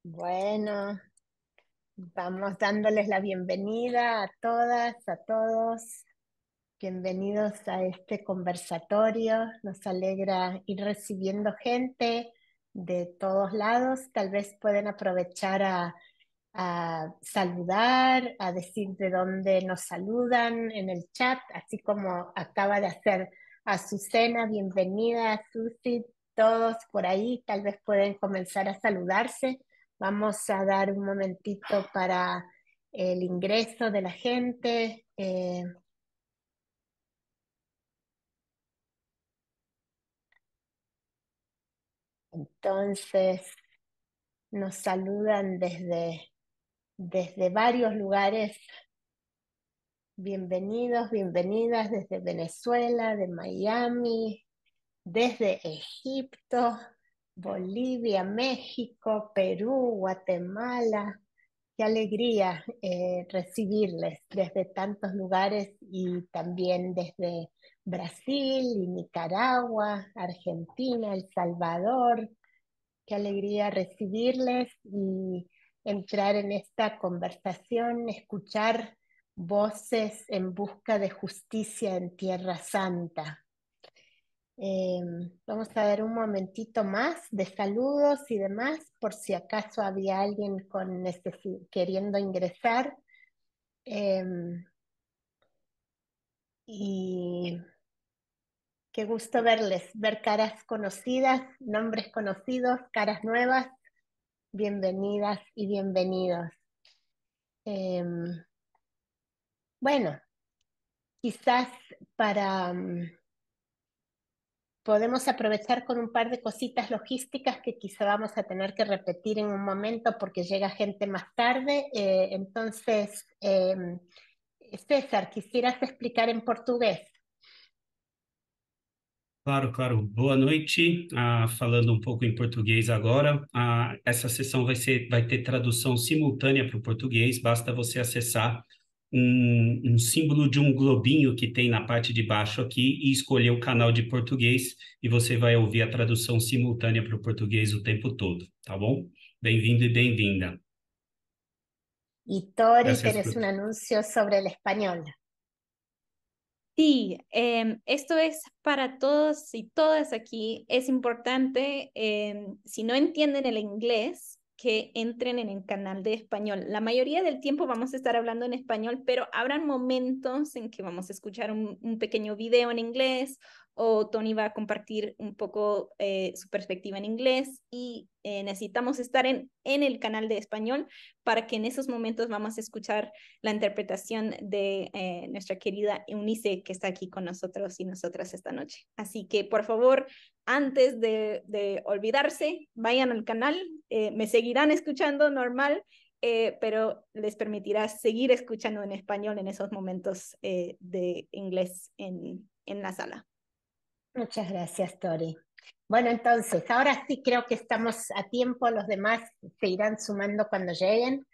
Bueno, vamos dándoles la bienvenida a todas, a todos. Bienvenidos a este conversatorio. Nos alegra ir recibiendo gente de todos lados. Tal vez pueden aprovechar a saludar, a decir de dónde nos saludan en el chat, así como acaba de hacer Azucena. Bienvenida, Susi. Todos por ahí tal vez pueden comenzar a saludarse. Vamos a dar un momentito para el ingreso de la gente. Entonces, nos saludan desde varios lugares. Bienvenidos, bienvenidas desde Venezuela, de Miami, desde Egipto, Bolivia, México, Perú, Guatemala. Qué alegría recibirles desde tantos lugares y también desde Brasil y Nicaragua, Argentina, El Salvador. Qué alegría recibirles y entrar en esta conversación, escuchar voces en busca de justicia en Tierra Santa. Eh, Vamos a dar un momentito más de saludos y demás, por si acaso había alguien queriendo ingresar. Eh, y qué gusto verles, ver caras conocidas, nombres conocidos, caras nuevas. Bienvenidas y bienvenidos. Bueno, quizás para podemos aprovechar con un par de cositas logísticas que quizá vamos a tener que repetir en un momento porque llega gente más tarde. Entonces, César, quisieras explicar en portugués. Claro, claro. Boa noite. Falando um pouco em português agora. Essa sessão vai ter tradução simultânea para o português. Basta você acessar um símbolo de um globinho que tem na parte de baixo aqui e escolher o canal de português e você vai ouvir a tradução simultânea para o português o tempo todo, tá bom? Bem-vindo e bem-vinda. Y Tori, Gracias tenés por... un anuncio sobre el español. Sí, esto es para todos y todas aquí. Es importante, si no entienden el inglés, que entren en el canal de español. La mayoría del tiempo vamos a estar hablando en español, pero habrán momentos en que vamos a escuchar un pequeño video en inglés o Tony va a compartir un poco su perspectiva en inglés y necesitamos estar en el canal de español para que en esos momentos vamos a escuchar la interpretación de nuestra querida Eunice, que está aquí con nosotros y nosotras esta noche. Así que, por favor, antes de olvidarse, vayan al canal, me seguirán escuchando normal, pero les permitirá seguir escuchando en español en esos momentos de inglés en la sala. Muchas gracias, Tori. Bueno, entonces, ahora sí creo que estamos a tiempo, los demás se irán sumando cuando lleguen.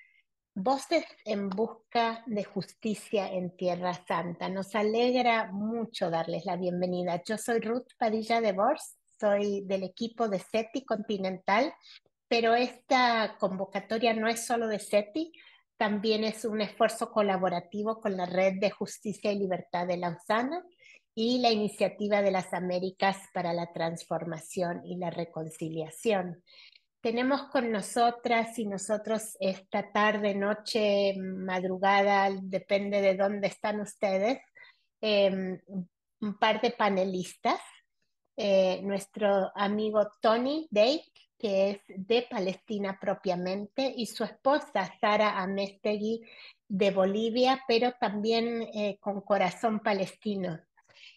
Voces en busca de justicia en Tierra Santa. Nos alegra mucho darles la bienvenida. Yo soy Ruth Padilla de Bors, soy del equipo de SETI Continental, pero esta convocatoria no es solo de SETI, también es un esfuerzo colaborativo con la Red de Justicia y Libertad de Lausana y la Iniciativa de las Américas para la Transformación y la Reconciliación. Tenemos con nosotras y nosotros esta tarde, noche, madrugada, depende de dónde están ustedes, un par de panelistas. Nuestro amigo Tony Day, que es de Palestina propiamente, y su esposa Sara Amestegui de Bolivia, pero también con corazón palestino.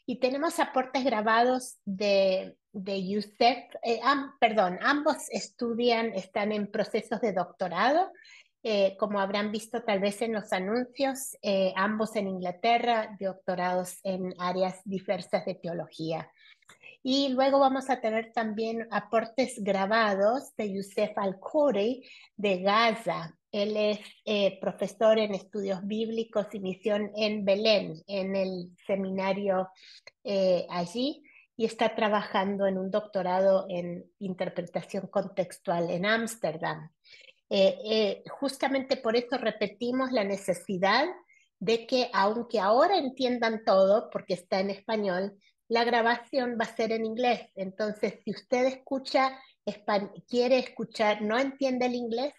Y tenemos aportes grabados de Youssef, perdón, ambos están en procesos de doctorado, como habrán visto tal vez en los anuncios, ambos en Inglaterra, doctorados en áreas diversas de teología. Y luego vamos a tener también aportes grabados de Youssef Al-Khoury de Gaza. Él es profesor en estudios bíblicos y misión en Belén, en el seminario allí, y está trabajando en un doctorado en interpretación contextual en Ámsterdam. Justamente por eso repetimos la necesidad de que, aunque ahora entiendan todo, porque está en español, la grabación va a ser en inglés. Entonces, si usted quiere escuchar, no entiende el inglés,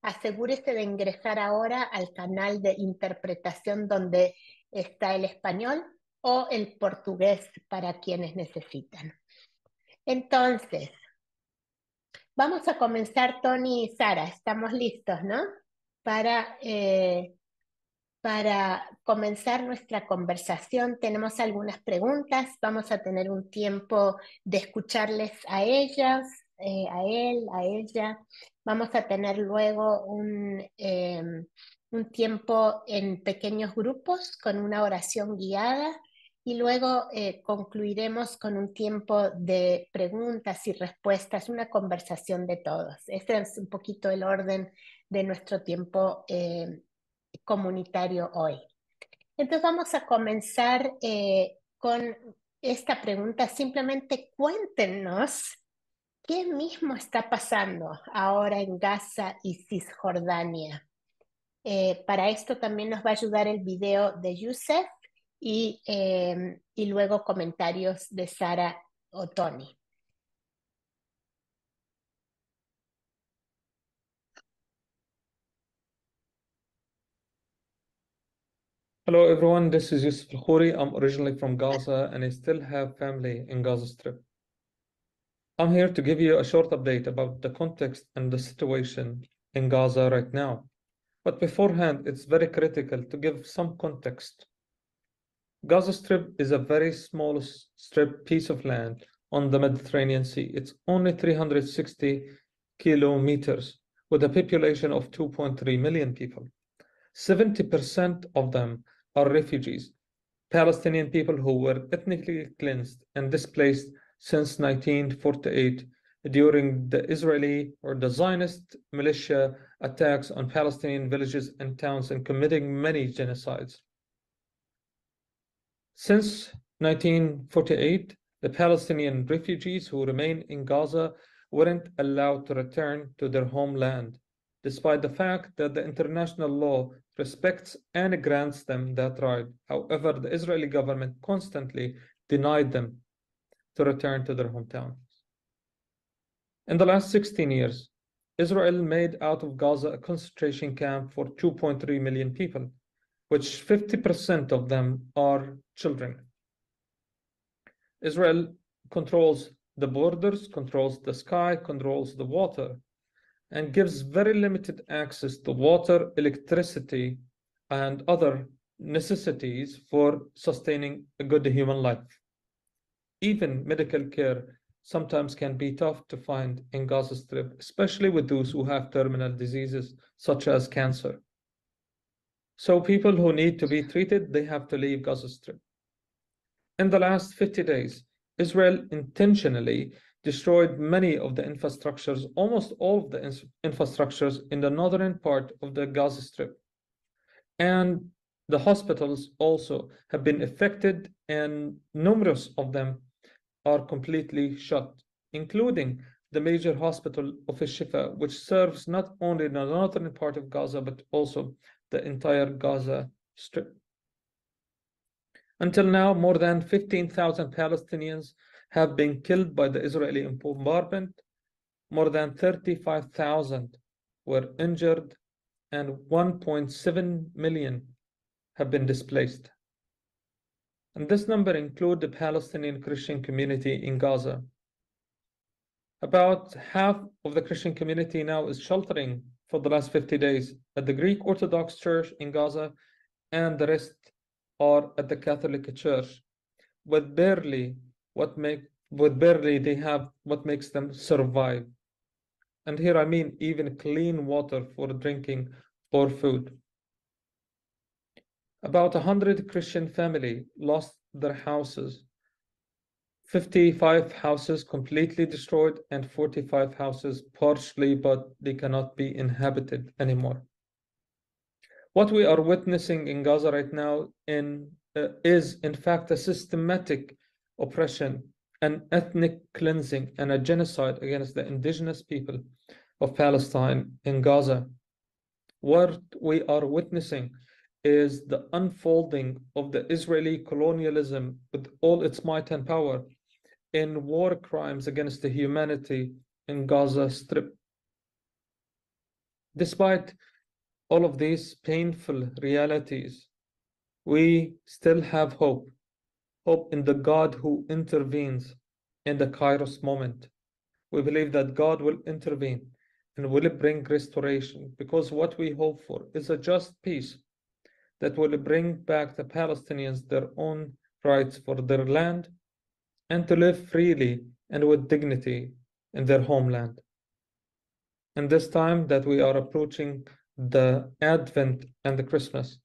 asegúrese de ingresar ahora al canal de interpretación donde está el español o el portugués para quienes necesitan. Entonces, vamos a comenzar, Tony y Sara. Estamos listos, ¿no? Para comenzar nuestra conversación tenemos algunas preguntas. Vamos a tener un tiempo de escucharles a ellas, a él, a ella. Vamos a tener luego un tiempo en pequeños grupos con una oración guiada y luego concluiremos con un tiempo de preguntas y respuestas, una conversación de todos. Ese es un poquito el orden de nuestro tiempo comunitario hoy. Entonces vamos a comenzar con esta pregunta. Simplemente cuéntenos qué mismo está pasando ahora en Gaza y Cisjordania. Para esto también nos va a ayudar el video de Youssef y luego comentarios de Sara o Tony. Hello everyone, this is Yusuf Al-Khouri. I'm originally from Gaza and I still have family in Gaza Strip. I'm here to give you a short update about the context and the situation in Gaza right now. But beforehand, it's very critical to give some context. Gaza Strip is a very small strip piece of land on the Mediterranean Sea. It's only 360 kilometers with a population of 2.3 million people. 70% of them are refugees, Palestinian people who were ethnically cleansed and displaced since 1948 during the Israeli or the Zionist militia attacks on Palestinian villages and towns and committing many genocides. Since 1948, the Palestinian refugees who remain in Gaza weren't allowed to return to their homeland, despite the fact that the international law respects and grants them that right. However, the Israeli government constantly denied them to return to their hometowns. In the last 16 years, Israel made out of Gaza a concentration camp for 2.3 million people, which 50% of them are children. Israel controls the borders, controls the sky, controls the water, and gives very limited access to water, electricity, and other necessities for sustaining a good human life. Even medical care sometimes can be tough to find in Gaza Strip, especially with those who have terminal diseases such as cancer. So people who need to be treated, they have to leave Gaza Strip. In the last 50 days, Israel intentionally destroyed many of the infrastructures, almost all of the infrastructures in the northern part of the Gaza Strip. And the hospitals also have been affected, and numerous of them are completely shut, including the major hospital of Al-Shifa, which serves not only the northern part of Gaza, but also the entire Gaza Strip. Until now, more than 15,000 Palestinians have been killed by the Israeli bombardment. More than 35,000 were injured, and 1.7 million have been displaced. And this number includes the Palestinian Christian community in Gaza. About half of the Christian community now is sheltering for the last 50 days at the Greek Orthodox Church in Gaza, and the rest are at the Catholic Church, with barely they have what makes them survive. And here I mean even clean water for drinking or food. About 100 Christian families lost their houses, 55 houses completely destroyed, and 45 houses partially, but they cannot be inhabited anymore. What we are witnessing in Gaza right now is in fact a systematic oppression, an ethnic cleansing, and a genocide against the indigenous people of Palestine in Gaza. What we are witnessing is the unfolding of the Israeli colonialism with all its might and power in war crimes against the humanity in Gaza Strip. Despite all of these painful realities, we still have hope in the God who intervenes in the Kairos moment. We believe that God will intervene and will bring restoration, because what we hope for is a just peace that will bring back the Palestinians their own rights for their land and to live freely and with dignity in their homeland. In this time that we are approaching the Advent and the Christmas,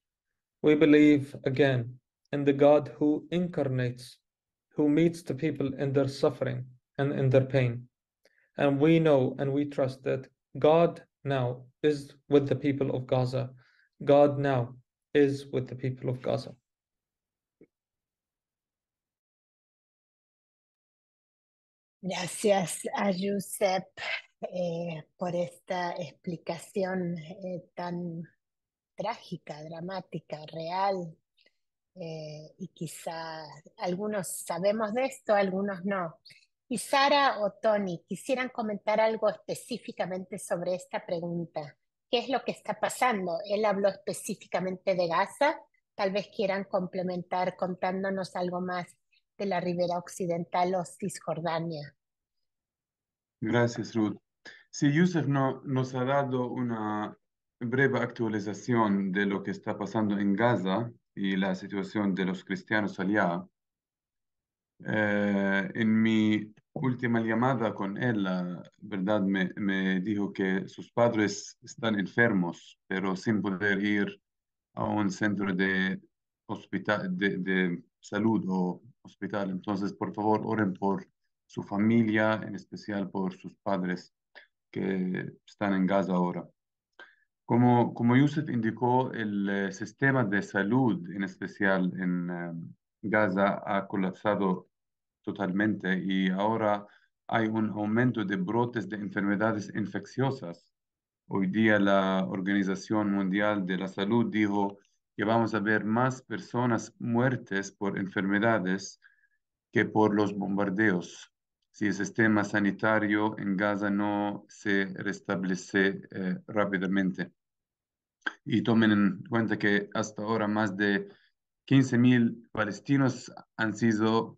we believe again in the God who incarnates, who meets the people in their suffering and in their pain. And we know and we trust that God now is with the people of Gaza. God now is with the people of Gaza. Gracias a Yusef por esta explicación tan trágica, dramática, real. Y quizá algunos sabemos de esto, algunos no. Y Sara o Tony, ¿quisieran comentar algo específicamente sobre esta pregunta? ¿Qué es lo que está pasando? Él habló específicamente de Gaza. Tal vez quieran complementar contándonos algo más de la ribera occidental o Cisjordania. Gracias, Ruth. Sí, Yusef nos ha dado una breve actualización de lo que está pasando en Gaza y la situación de los cristianos allá. En mi última llamada con él, la verdad, me dijo que sus padres están enfermos, pero sin poder ir a un centro de hospital, de salud o hospital. Entonces, por favor, oren por su familia, en especial por sus padres que están en Gaza ahora. Como Yusuf indicó, el sistema de salud, en especial en Gaza, ha colapsado totalmente y ahora hay un aumento de brotes de enfermedades infecciosas. Hoy día la Organización Mundial de la Salud dijo que vamos a ver más personas muertes por enfermedades que por los bombardeos, si el sistema sanitario en Gaza no se restablece rápidamente. Y tomen en cuenta que hasta ahora más de 15.000 palestinos han sido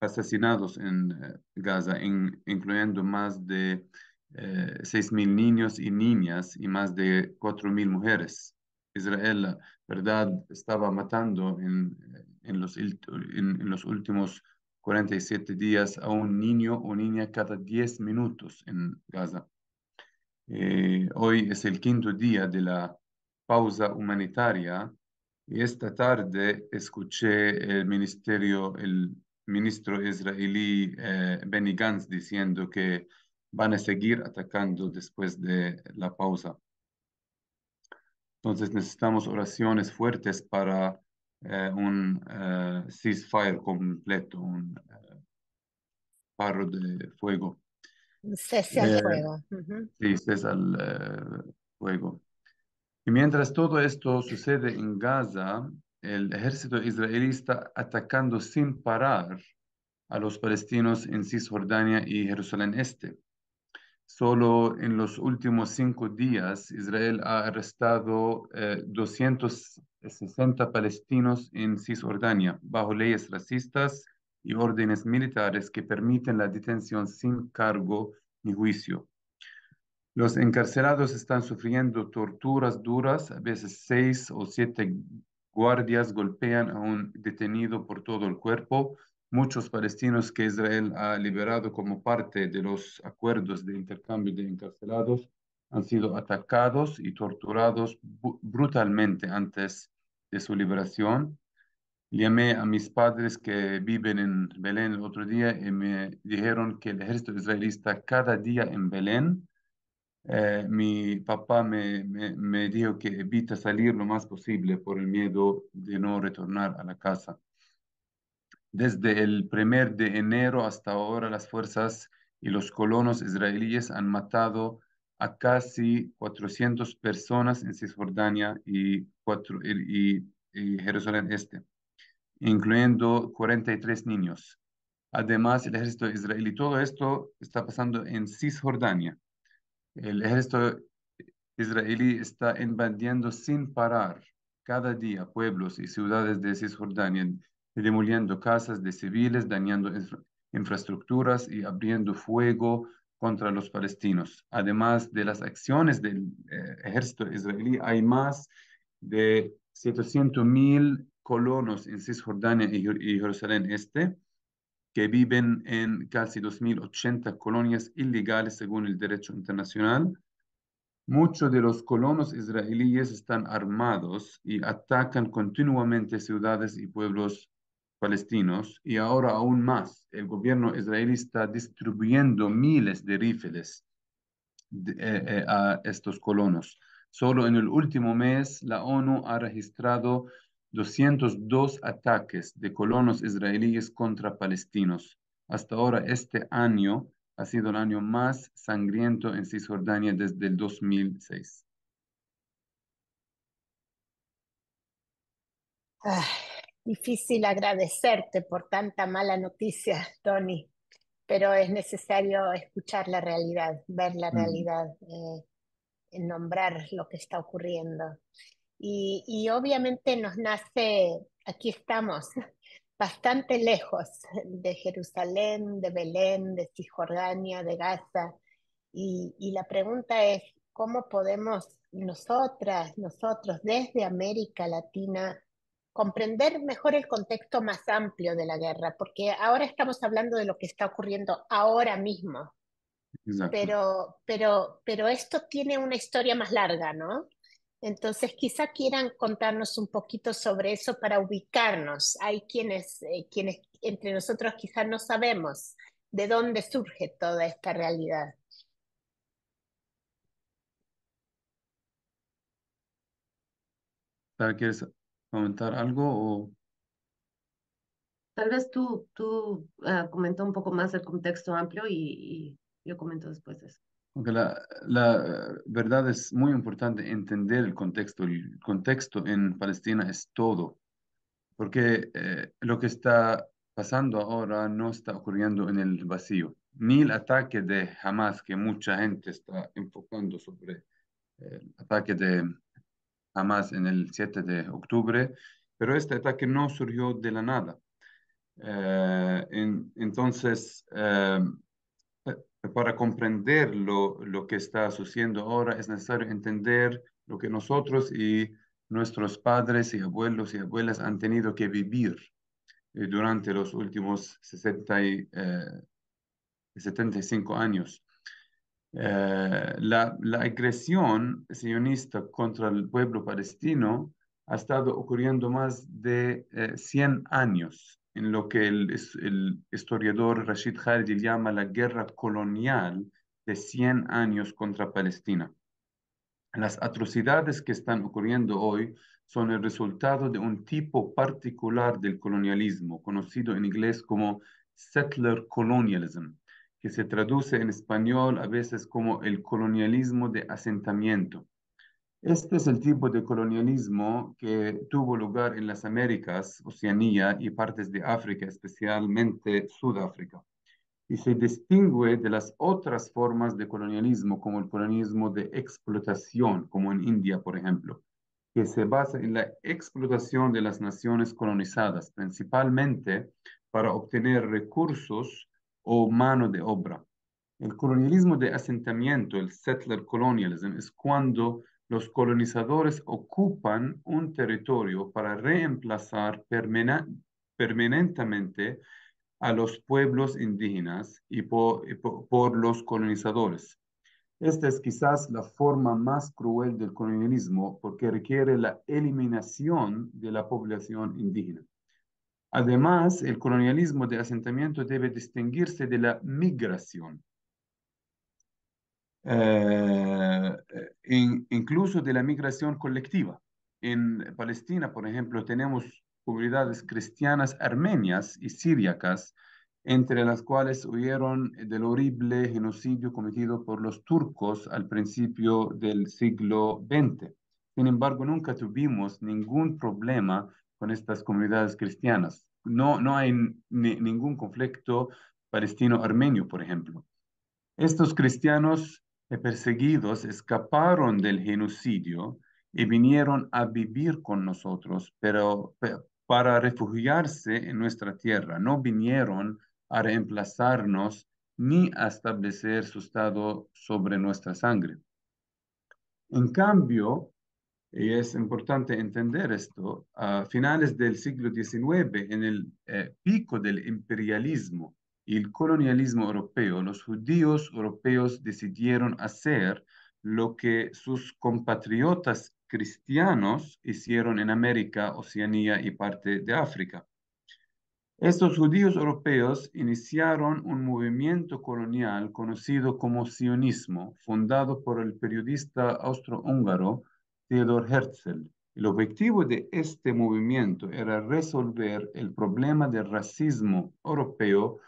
asesinados en Gaza, incluyendo más de 6.000 niños y niñas y más de 4.000 mujeres. Israel, la verdad, estaba matando en los últimos 47 días a un niño o niña cada 10 minutos en Gaza. Hoy es el quinto día de la pausa humanitaria y esta tarde escuché el ministro israelí Benny Gantz diciendo que van a seguir atacando después de la pausa. Entonces necesitamos oraciones fuertes para un ceasefire completo, un paro de fuego. Cese al fuego. Sí, cese al fuego. Y mientras todo esto sucede en Gaza, el ejército israelí está atacando sin parar a los palestinos en Cisjordania y Jerusalén Este. Solo en los últimos 5 días, Israel ha arrestado 260 palestinos en Cisjordania bajo leyes racistas y órdenes militares que permiten la detención sin cargo ni juicio. Los encarcelados están sufriendo torturas duras, a veces 6 o 7 guardias golpean a un detenido por todo el cuerpo. Muchos palestinos que Israel ha liberado como parte de los acuerdos de intercambio de encarcelados han sido atacados y torturados brutalmente antes de su liberación. Llamé a mis padres que viven en Belén el otro día y me dijeron que el ejército israelí está cada día en Belén. Mi papá me dijo que evita salir lo más posible por el miedo de no retornar a la casa. Desde el 1 de enero hasta ahora, las fuerzas y los colonos israelíes han matado a casi 400 personas en Cisjordania y Jerusalén Este, incluyendo 43 niños. Además, el ejército israelí, todo esto está pasando en Cisjordania. El ejército israelí está invadiendo sin parar cada día pueblos y ciudades de Cisjordania, demoliendo casas de civiles, dañando infraestructuras y abriendo fuego contra los palestinos. Además de las acciones del ejército israelí, hay más de 700.000 colonos en Cisjordania y Jerusalén Este que viven en casi 2.080 colonias ilegales según el derecho internacional. Muchos de los colonos israelíes están armados y atacan continuamente ciudades y pueblos palestinos, y ahora aún más, el gobierno israelí está distribuyendo miles de rifles a estos colonos. Solo en el último mes, la ONU ha registrado 202 ataques de colonos israelíes contra palestinos. Hasta ahora, este año ha sido el año más sangriento en Cisjordania desde el 2006. Ah, difícil agradecerte por tanta mala noticia, Tony, pero es necesario escuchar la realidad, ver la realidad, nombrar lo que está ocurriendo. Y obviamente nos nace, aquí estamos, bastante lejos de Jerusalén, de Belén, de Cisjordania, de Gaza. Y la pregunta es, ¿cómo podemos nosotros desde América Latina comprender mejor el contexto más amplio de la guerra? Porque ahora estamos hablando de lo que está ocurriendo ahora mismo, Exacto. pero esto tiene una historia más larga, ¿no? Entonces, quizá quieran contarnos un poquito sobre eso para ubicarnos. Hay quienes entre nosotros quizás no sabemos de dónde surge toda esta realidad. Sara, ¿quieres comentar algo? Tal vez tú comenta un poco más el contexto amplio y yo comento después de eso. Porque la verdad es muy importante entender el contexto. El contexto en Palestina es todo, porque lo que está pasando ahora no está ocurriendo en el vacío. Ni el ataque de Hamas, que mucha gente está enfocando sobre el ataque de Hamas en el 7 de octubre, pero este ataque no surgió de la nada. Entonces, para comprender lo que está sucediendo ahora, es necesario entender lo que nosotros y nuestros padres y abuelos y abuelas han tenido que vivir durante los últimos 75 años. La agresión sionista contra el pueblo palestino ha estado ocurriendo más de 100 años, en lo que el historiador Rashid Khalidi llama la guerra colonial de 100 años contra Palestina. Las atrocidades que están ocurriendo hoy son el resultado de un tipo particular del colonialismo, conocido en inglés como settler colonialism, que se traduce en español a veces como el colonialismo de asentamiento. Este es el tipo de colonialismo que tuvo lugar en las Américas, Oceanía y partes de África, especialmente Sudáfrica, y se distingue de las otras formas de colonialismo, como el colonialismo de explotación, como en India, por ejemplo, que se basa en la explotación de las naciones colonizadas, principalmente para obtener recursos o mano de obra. El colonialismo de asentamiento, el settler colonialism, es cuando los colonizadores ocupan un territorio para reemplazar permanentemente a los pueblos indígenas y por los colonizadores. Esta es quizás la forma más cruel del colonialismo porque requiere la eliminación de la población indígena. Además, el colonialismo de asentamiento debe distinguirse de la migración, incluso de la migración colectiva. En Palestina, por ejemplo, tenemos comunidades cristianas armenias y siríacas entre las cuales huyeron del horrible genocidio cometido por los turcos al principio del siglo XX. Sin embargo, nunca tuvimos ningún problema con estas comunidades cristianas. No hay ningún conflicto palestino-armenio, por ejemplo. Estos cristianos perseguidos escaparon del genocidio y vinieron a vivir con nosotros, pero para refugiarse en nuestra tierra. No vinieron a reemplazarnos ni a establecer su estado sobre nuestra sangre. En cambio, y es importante entender esto, a finales del siglo XIX, en el pico del imperialismo y el colonialismo europeo, los judíos europeos decidieron hacer lo que sus compatriotas cristianos hicieron en América, Oceanía y parte de África. Estos judíos europeos iniciaron un movimiento colonial conocido como sionismo, fundado por el periodista austrohúngaro Theodor Herzl. El objetivo de este movimiento era resolver el problema del racismo europeo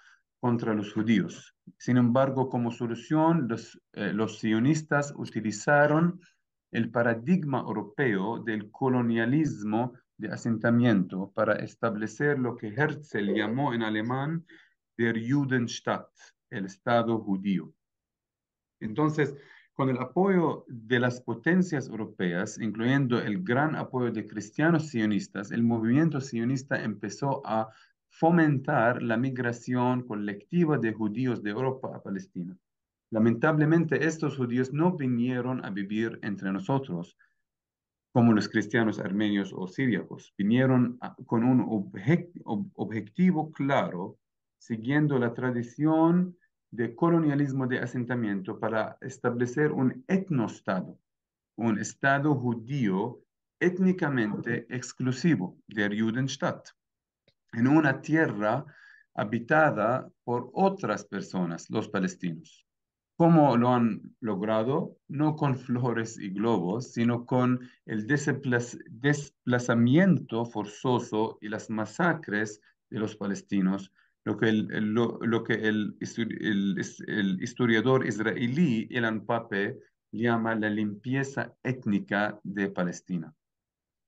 contra los judíos. Sin embargo, como solución, los sionistas utilizaron el paradigma europeo del colonialismo de asentamiento para establecer lo que Herzl llamó en alemán der Judenstaat, el Estado judío. Entonces, con el apoyo de las potencias europeas, incluyendo el gran apoyo de cristianos sionistas, el movimiento sionista empezó a fomentar la migración colectiva de judíos de Europa a Palestina. Lamentablemente, estos judíos no vinieron a vivir entre nosotros, como los cristianos armenios o siríacos. Vinieron con un objetivo claro, siguiendo la tradición de colonialismo de asentamiento para establecer un etnostado, un estado judío étnicamente exclusivo, der Judenstaat, en una tierra habitada por otras personas, los palestinos. ¿Cómo lo han logrado? No con flores y globos, sino con el desplazamiento forzoso y las masacres de los palestinos, lo que el historiador israelí Ilan Pape llama la limpieza étnica de Palestina.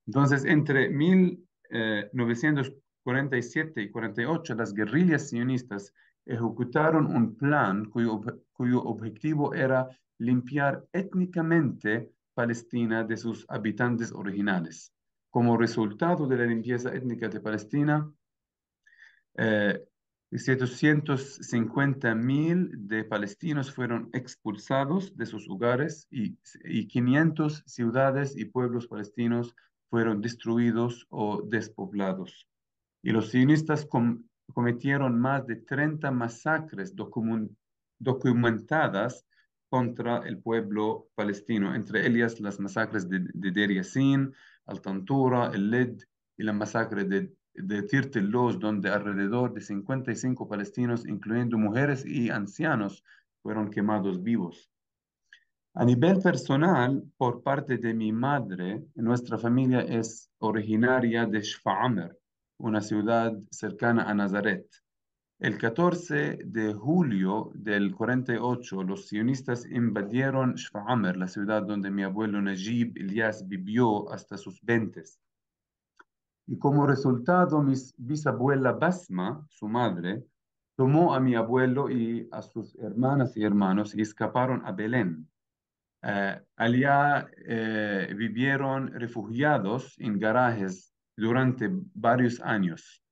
Entonces, entre 1947 y 48, las guerrillas sionistas ejecutaron un plan cuyo objetivo era limpiar étnicamente Palestina de sus habitantes originales. Como resultado de la limpieza étnica de Palestina, 750.000 de palestinos fueron expulsados de sus hogares y 500 ciudades y pueblos palestinos fueron destruidos o despoblados. Y los sionistas cometieron más de 30 masacres documentadas contra el pueblo palestino, entre ellas las masacres de Deir Yassin, Al-Tantura, el Led y la masacre de Tirtelos, donde alrededor de 55 palestinos, incluyendo mujeres y ancianos, fueron quemados vivos. A nivel personal, por parte de mi madre, nuestra familia es originaria de Shfa'amer, una ciudad cercana a Nazaret. El 14 de julio del 48, los sionistas invadieron Shfa'amer, la ciudad donde mi abuelo Najib Ilyas vivió hasta sus 20. Y como resultado, mi bisabuela Basma, su madre, tomó a mi abuelo y a sus hermanas y hermanos y escaparon a Belén. Allá vivieron refugiados en garajes durante varios años.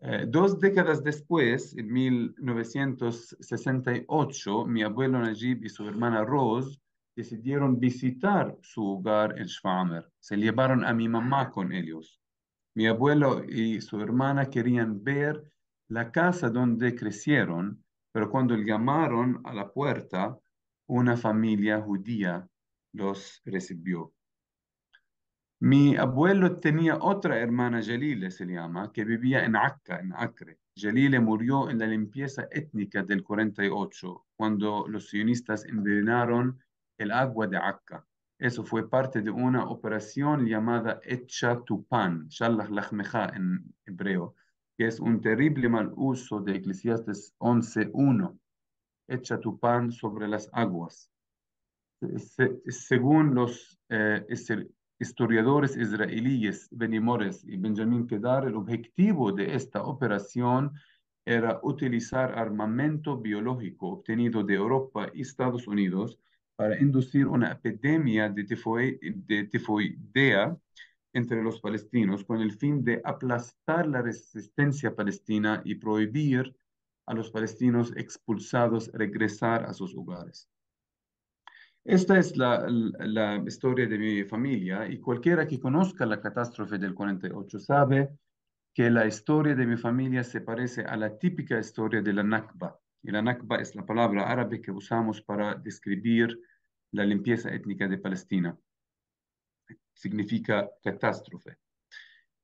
2 décadas después, en 1968, mi abuelo Najib y su hermana Rose decidieron visitar su hogar en Shfa'amer. Se llevaron a mi mamá con ellos. Mi abuelo y su hermana querían ver la casa donde crecieron, pero cuando llamaron a la puerta, una familia judía los recibió. Mi abuelo tenía otra hermana, Jalile se llama, que vivía en Akka, en Acre. Jalile murió en la limpieza étnica del 48, cuando los sionistas envenenaron el agua de Akka. Eso fue parte de una operación llamada Etcha Tupan, Shalach Lachmecha en hebreo, que es un terrible mal uso de Eclesiastes 11:1. Echa tu pan sobre las aguas. Según los historiadores israelíes Benny Morris y Benjamin Kedar, el objetivo de esta operación era utilizar armamento biológico obtenido de Europa y Estados Unidos para inducir una epidemia de tifoidea entre los palestinos con el fin de aplastar la resistencia palestina y prohibir a los palestinos expulsados regresar a sus hogares. Esta es la historia de mi familia y cualquiera que conozca la catástrofe del 48 sabe que la historia de mi familia se parece a la típica historia de la Nakba. Y la Nakba es la palabra árabe que usamos para describir la limpieza étnica de Palestina. Significa catástrofe.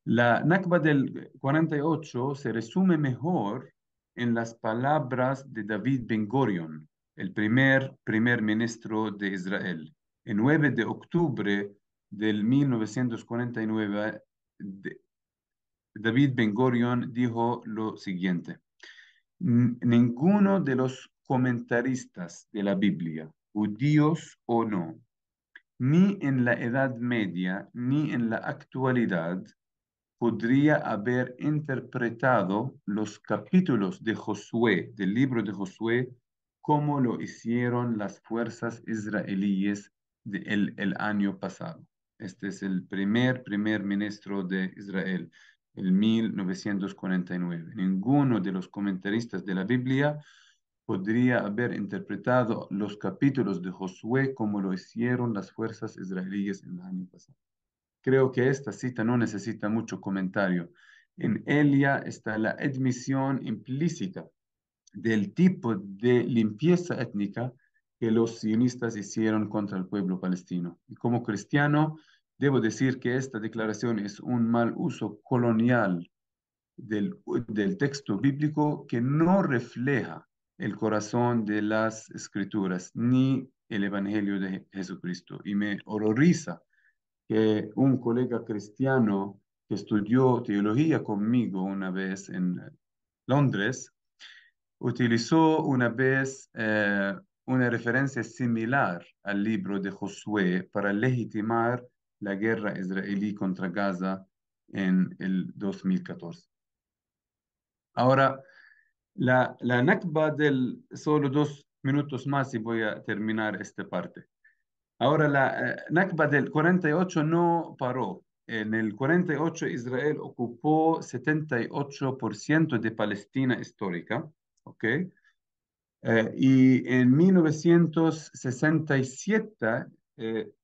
La Nakba del 48 se resume mejor en las palabras de David Ben Gurion, el primer ministro de Israel. El 9 de octubre del 1949, David Ben Gurion dijo lo siguiente: ninguno de los comentaristas de la Biblia, judíos o no, ni en la Edad Media ni en la actualidad, podría haber interpretado los capítulos de Josué, del libro de Josué, como lo hicieron las fuerzas israelíes el año pasado. Este es el primer ministro de Israel, el 1949. Ninguno de los comentaristas de la Biblia podría haber interpretado los capítulos de Josué como lo hicieron las fuerzas israelíes el año pasado. Creo que esta cita no necesita mucho comentario. En ella está la admisión implícita del tipo de limpieza étnica que los sionistas hicieron contra el pueblo palestino. Y como cristiano, debo decir que esta declaración es un mal uso colonial del texto bíblico que no refleja el corazón de las escrituras ni el evangelio de Jesucristo. Y me horroriza que un colega cristiano que estudió teología conmigo una vez en Londres utilizó una vez una referencia similar al libro de Josué para legitimar la guerra israelí contra Gaza en el 2014. Ahora, la Nakba solo 2 minutos más y voy a terminar esta parte. Ahora, la Nakba del 48 no paró. En el 48 Israel ocupó 78% de Palestina histórica, ¿ok? Y en 1967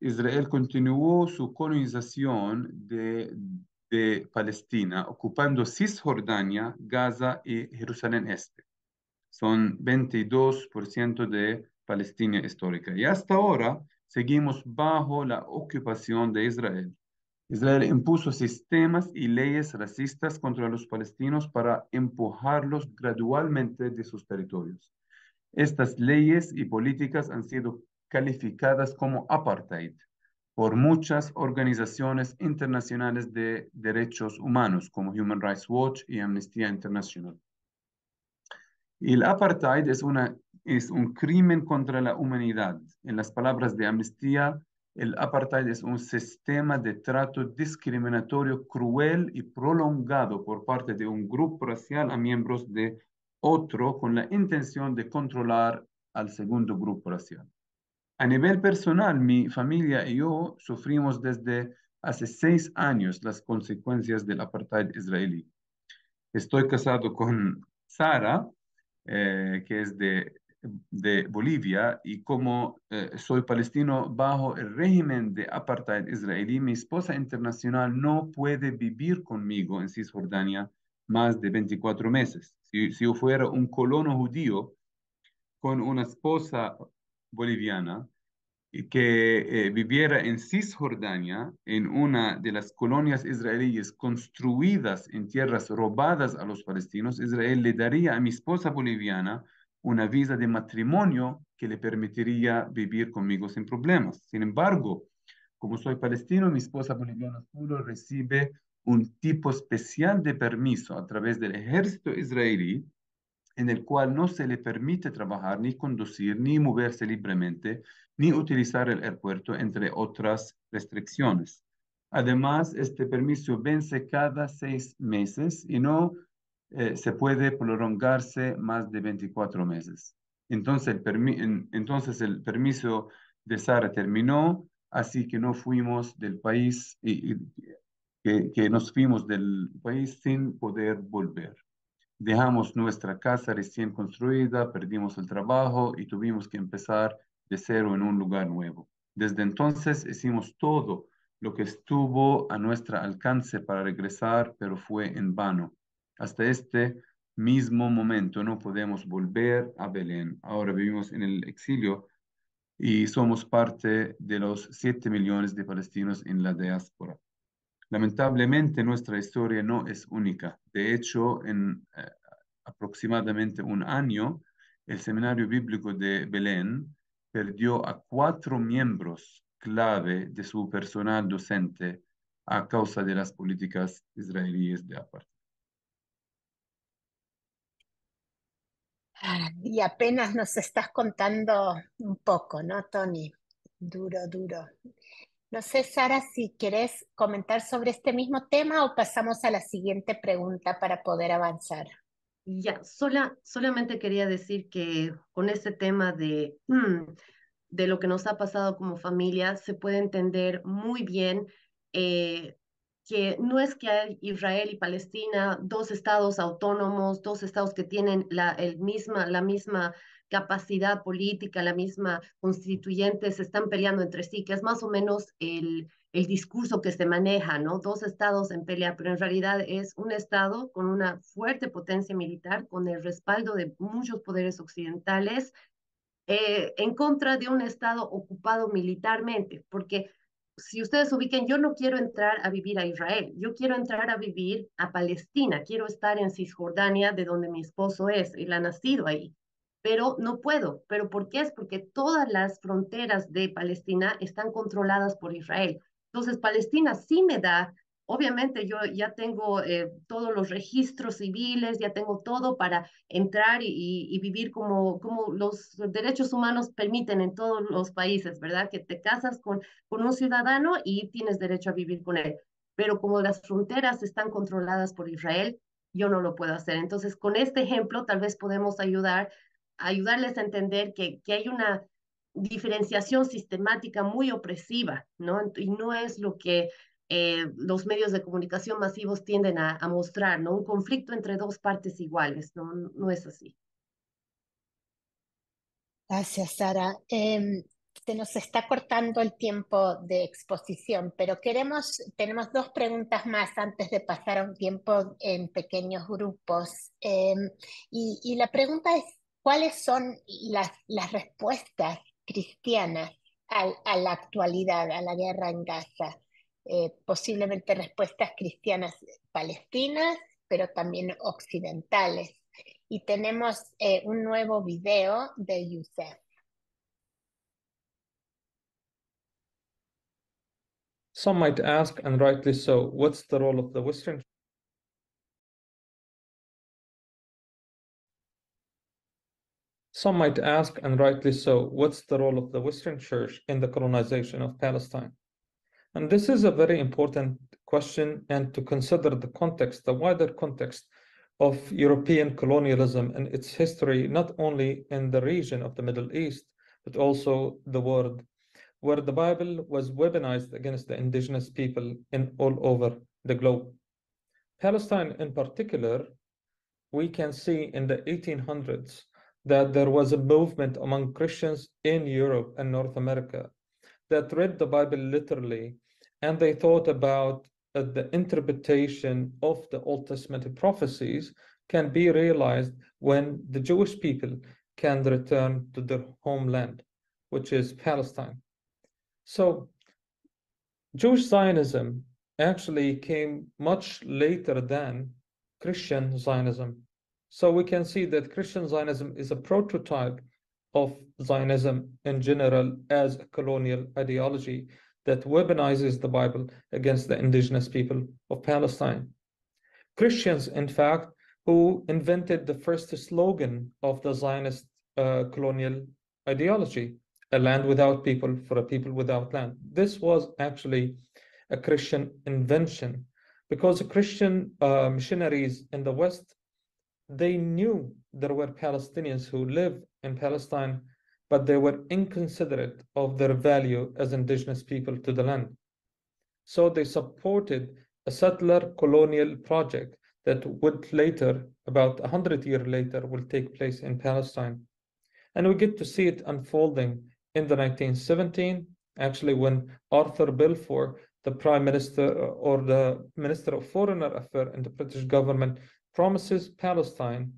Israel continuó su colonización de Palestina, ocupando Cisjordania, Gaza y Jerusalén Este. Son 22% de Palestina histórica. Y hasta ahora seguimos bajo la ocupación de Israel. Israel impuso sistemas y leyes racistas contra los palestinos para empujarlos gradualmente de sus territorios. Estas leyes y políticas han sido calificadas como apartheid por muchas organizaciones internacionales de derechos humanos como Human Rights Watch y Amnistía Internacional. Y el apartheid es un crimen contra la humanidad. En las palabras de Amnistía, el apartheid es un sistema de trato discriminatorio cruel y prolongado por parte de un grupo racial a miembros de otro con la intención de controlar al segundo grupo racial. A nivel personal, mi familia y yo sufrimos desde hace 6 años las consecuencias del apartheid israelí. Estoy casado con Sara, que es de Bolivia, y como soy palestino bajo el régimen de apartheid israelí, mi esposa internacional no puede vivir conmigo en Cisjordania más de 24 meses. Si yo fuera un colono judío con una esposa boliviana y que viviera en Cisjordania, en una de las colonias israelíes construidas en tierras robadas a los palestinos, Israel le daría a mi esposa boliviana una visa de matrimonio que le permitiría vivir conmigo sin problemas. Sin embargo, como soy palestino, mi esposa boliviana solo recibe un tipo especial de permiso a través del ejército israelí, en el cual no se le permite trabajar, ni conducir, ni moverse libremente, ni utilizar el aeropuerto, entre otras restricciones. Además, este permiso vence cada 6 meses y no se puede prolongarse más de 24 meses. Entonces el permiso de Sara terminó, así que no fuimos del país que nos fuimos del país sin poder volver. Dejamos nuestra casa recién construida, perdimos el trabajo y tuvimos que empezar de cero en un lugar nuevo. Desde entonces hicimos todo lo que estuvo a nuestro alcance para regresar, pero fue en vano. Hasta este mismo momento no podemos volver a Belén. Ahora vivimos en el exilio y somos parte de los 7 millones de palestinos en la diáspora. Lamentablemente, nuestra historia no es única. De hecho, en aproximadamente un año, el Seminario Bíblico de Belén perdió a 4 miembros clave de su personal docente a causa de las políticas israelíes de apartheid. Y apenas nos estás contando un poco, ¿no, Tony? Duro, duro. No sé, Sara, si querés comentar sobre este mismo tema o pasamos a la siguiente pregunta para poder avanzar. Ya, solamente quería decir que con este tema de lo que nos ha pasado como familia, se puede entender muy bien que no es que hay Israel y Palestina, dos estados autónomos, dos estados que tienen la misma capacidad política, la misma constituyente, se están peleando entre sí, que es más o menos el discurso que se maneja, ¿no? Dos estados en pelea, pero en realidad es un estado con una fuerte potencia militar, con el respaldo de muchos poderes occidentales, en contra de un Estado ocupado militarmente, porque si ustedes ubiquen, yo no quiero entrar a vivir a Israel, yo quiero entrar a vivir a Palestina, quiero estar en Cisjordania, de donde mi esposo es, él ha nacido ahí, pero no puedo. ¿Pero por qué? Es porque todas las fronteras de Palestina están controladas por Israel. Entonces, Palestina sí me da, obviamente yo ya tengo todos los registros civiles, ya tengo todo para entrar y vivir como los derechos humanos permiten en todos los países, ¿verdad? Que te casas con un ciudadano y tienes derecho a vivir con él. Pero como las fronteras están controladas por Israel, yo no lo puedo hacer. Entonces, con este ejemplo, tal vez podemos ayudarles a entender que hay una diferenciación sistemática muy opresiva, ¿no? Y no es lo que los medios de comunicación masivos tienden a mostrar, ¿no? Un conflicto entre dos partes iguales, ¿no? No es así. Gracias, Sara. Se nos está cortando el tiempo de exposición, pero tenemos 2 preguntas más antes de pasar a un tiempo en pequeños grupos. Y la pregunta es, ¿cuáles son las respuestas cristianas a la actualidad, a la guerra en Gaza? Posiblemente respuestas cristianas palestinas, pero también occidentales. Y tenemos un nuevo video de Youssef. Some might ask, and rightly so, what's the role of the Western? Some might ask, and rightly so, what's the role of the Western Church in the colonization of Palestine? And this is a very important question, and to consider the context, the wider context of European colonialism and its history, not only in the region of the Middle East, but also the world, where the Bible was weaponized against the indigenous people in all over the globe. Palestine in particular, we can see in the 1800s that there was a movement among Christians in Europe and North America that read the Bible literally, and they thought about the interpretation of the Old Testament prophecies can be realized when the Jewish people can return to their homeland, which is Palestine. So Jewish Zionism actually came much later than Christian Zionism. So we can see that Christian Zionism is a prototype of Zionism in general as a colonial ideology that weaponizes the Bible against the indigenous people of Palestine. Christians, in fact, who invented the first slogan of the Zionist colonial ideology, a land without people for a people without land. This was actually a Christian invention because Christian missionaries in the West, they knew there were Palestinians who lived in Palestine, but they were inconsiderate of their value as indigenous people to the land. So they supported a settler colonial project that would later, about 100 years later, will take place in Palestine. And we get to see it unfolding in the 1917, actually, when Arthur Balfour, the Prime Minister or the Minister of Foreign Affairs in the British government, promises Palestine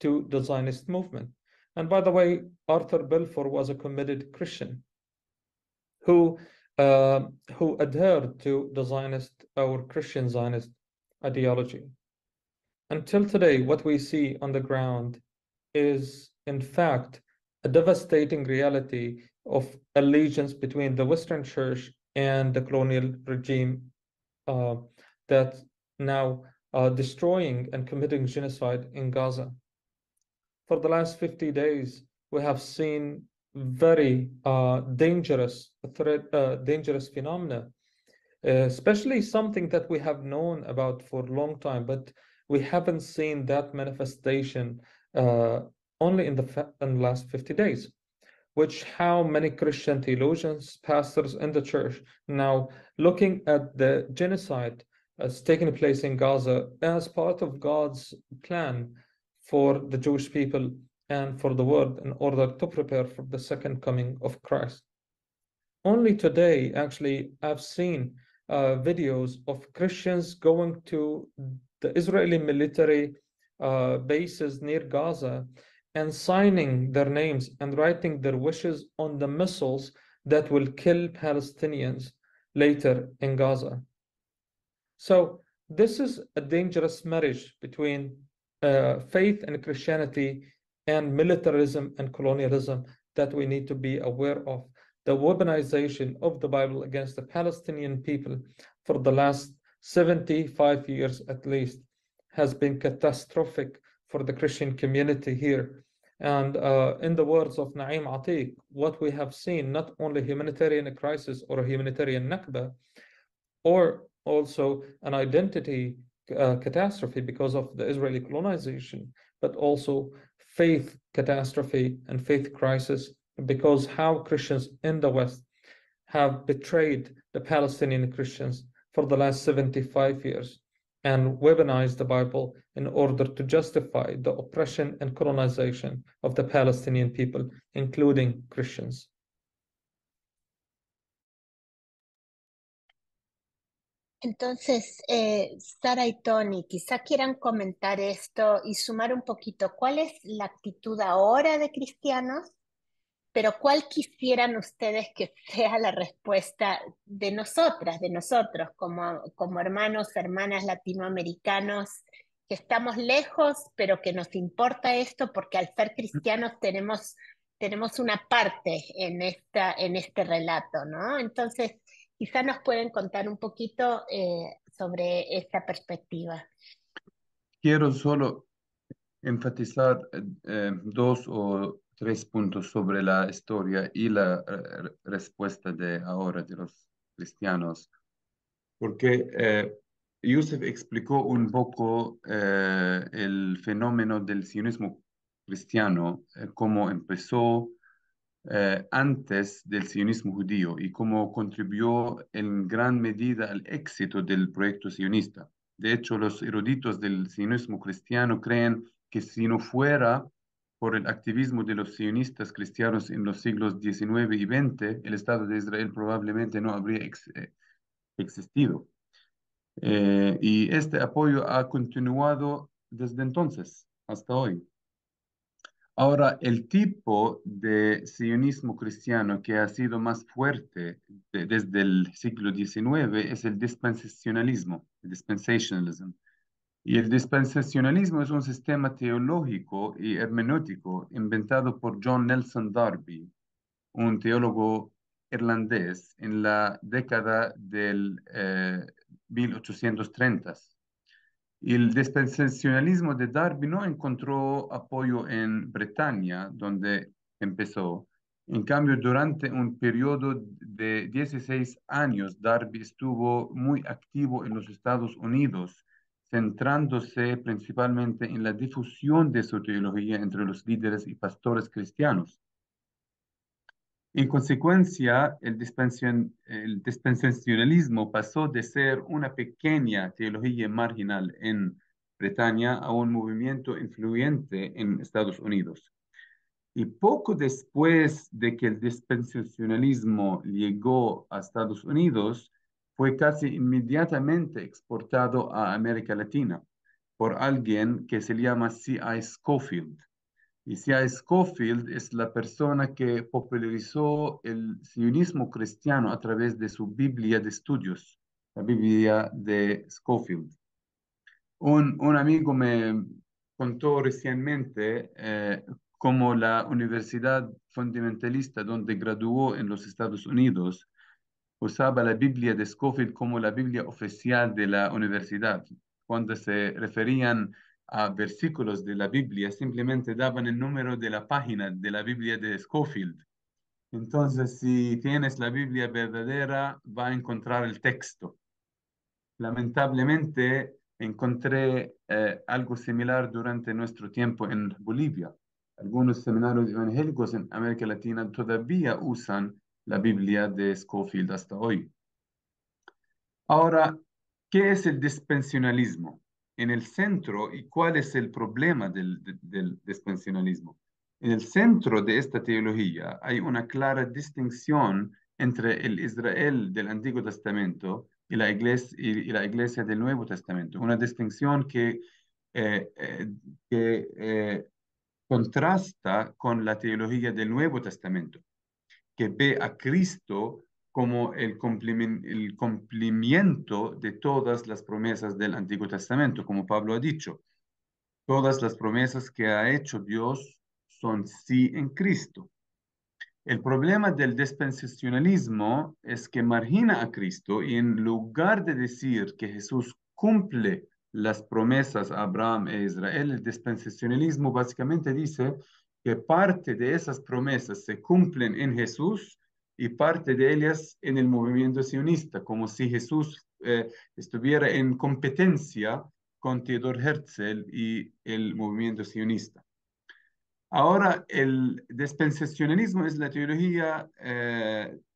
to the Zionist movement. And by the way, Arthur Balfour was a committed Christian who adhered to the Zionist or Christian Zionist ideology. Until today, what we see on the ground is, in fact, a devastating reality of allegiance between the Western Church and the colonial regime that now destroying and committing genocide in Gaza. For the last 50 days, we have seen very dangerous phenomena, especially something that we have known about for a long time, but we haven't seen that manifestation only in the last 50 days, which how many Christian theologians, pastors in the church now looking at the genocide as taking place in Gaza as part of God's plan for the Jewish people and for the world in order to prepare for the second coming of Christ. Only today, actually, I've seen videos of Christians going to the Israeli military bases near Gaza and signing their names and writing their wishes on the missiles that will kill Palestinians later in Gaza. So this is a dangerous marriage between faith and Christianity and militarism and colonialism that we need to be aware of. The weaponization of the Bible against the Palestinian people for the last 75 years at least has been catastrophic for the Christian community here. And in the words of Naim Atiq, what we have seen, not only humanitarian crisis or a humanitarian Nakba, or also an identity catastrophe because of the Israeli colonization, but also faith catastrophe and faith crisis because how Christians in the West have betrayed the Palestinian Christians for the last 75 years and weaponized the Bible in order to justify the oppression and colonization of the Palestinian people, including Christians. Entonces, Sara y Tony, quizá quieran comentar esto y sumar un poquito. ¿Cuál es la actitud ahora de cristianos? Pero ¿cuál quisieran ustedes que sea la respuesta de nosotras, de nosotros, como hermanos, hermanas latinoamericanos, que estamos lejos, pero que nos importa esto porque al ser cristianos tenemos una parte en este relato, ¿no? Entonces, quizá nos pueden contar un poquito sobre esta perspectiva. Quiero solo enfatizar dos o tres puntos sobre la historia y la respuesta de ahora de los cristianos, porque Youssef explicó un poco el fenómeno del sionismo cristiano, cómo empezó antes del sionismo judío y cómo contribuyó en gran medida al éxito del proyecto sionista. De hecho, los eruditos del sionismo cristiano creen que si no fuera por el activismo de los sionistas cristianos en los siglos XIX y XX, el Estado de Israel probablemente no habría existido. Y este apoyo ha continuado desde entonces hasta hoy. Ahora, el tipo de sionismo cristiano que ha sido más fuerte desde el siglo XIX es el dispensacionalismo, el dispensationalism. Y el dispensacionalismo es un sistema teológico y hermenéutico inventado por John Nelson Darby, un teólogo irlandés en la década del 1830. Y el dispensacionalismo de Darby no encontró apoyo en Bretaña, donde empezó. En cambio, durante un periodo de 16 años, Darby estuvo muy activo en los Estados Unidos, centrándose principalmente en la difusión de su teología entre los líderes y pastores cristianos. En consecuencia, el dispensacionalismo pasó de ser una pequeña teología marginal en Bretaña a un movimiento influyente en Estados Unidos. Y poco después de que el dispensacionalismo llegó a Estados Unidos, fue casi inmediatamente exportado a América Latina por alguien que se llama C.I. Scofield. Y C.I. Scofield es la persona que popularizó el sionismo cristiano a través de su Biblia de estudios, la Biblia de Scofield. Un amigo me contó recientemente cómo la Universidad Fundamentalista, donde graduó en los Estados Unidos, usaba la Biblia de Scofield como la Biblia oficial de la universidad. Cuando se referían a versículos de la Biblia, simplemente daban el número de la página de la Biblia de Scofield. Entonces, si tienes la Biblia verdadera, va a encontrar el texto. Lamentablemente, encontré algo similar durante nuestro tiempo en Bolivia. Algunos seminarios evangélicos en América Latina todavía usan la Biblia de Scofield hasta hoy. Ahora, ¿qué es el dispensacionalismo? En el centro, ¿y cuál es el problema del dispensacionalismo? En el centro de esta teología hay una clara distinción entre el Israel del Antiguo Testamento y la iglesia del Nuevo Testamento. Una distinción eh, eh, que contrasta con la teología del Nuevo Testamento, que ve a Cristo como el cumplimiento de todas las promesas del Antiguo Testamento, como Pablo ha dicho. Todas las promesas que ha hecho Dios son sí en Cristo. El problema del dispensacionalismo es que margina a Cristo y en lugar de decir que Jesús cumple las promesas a Abraham e Israel, el dispensacionalismo básicamente dice que parte de esas promesas se cumplen en Jesús y parte de ellas en el movimiento sionista, como si Jesús estuviera en competencia con Theodor Herzl y el movimiento sionista. Ahora, el dispensacionalismo es la teología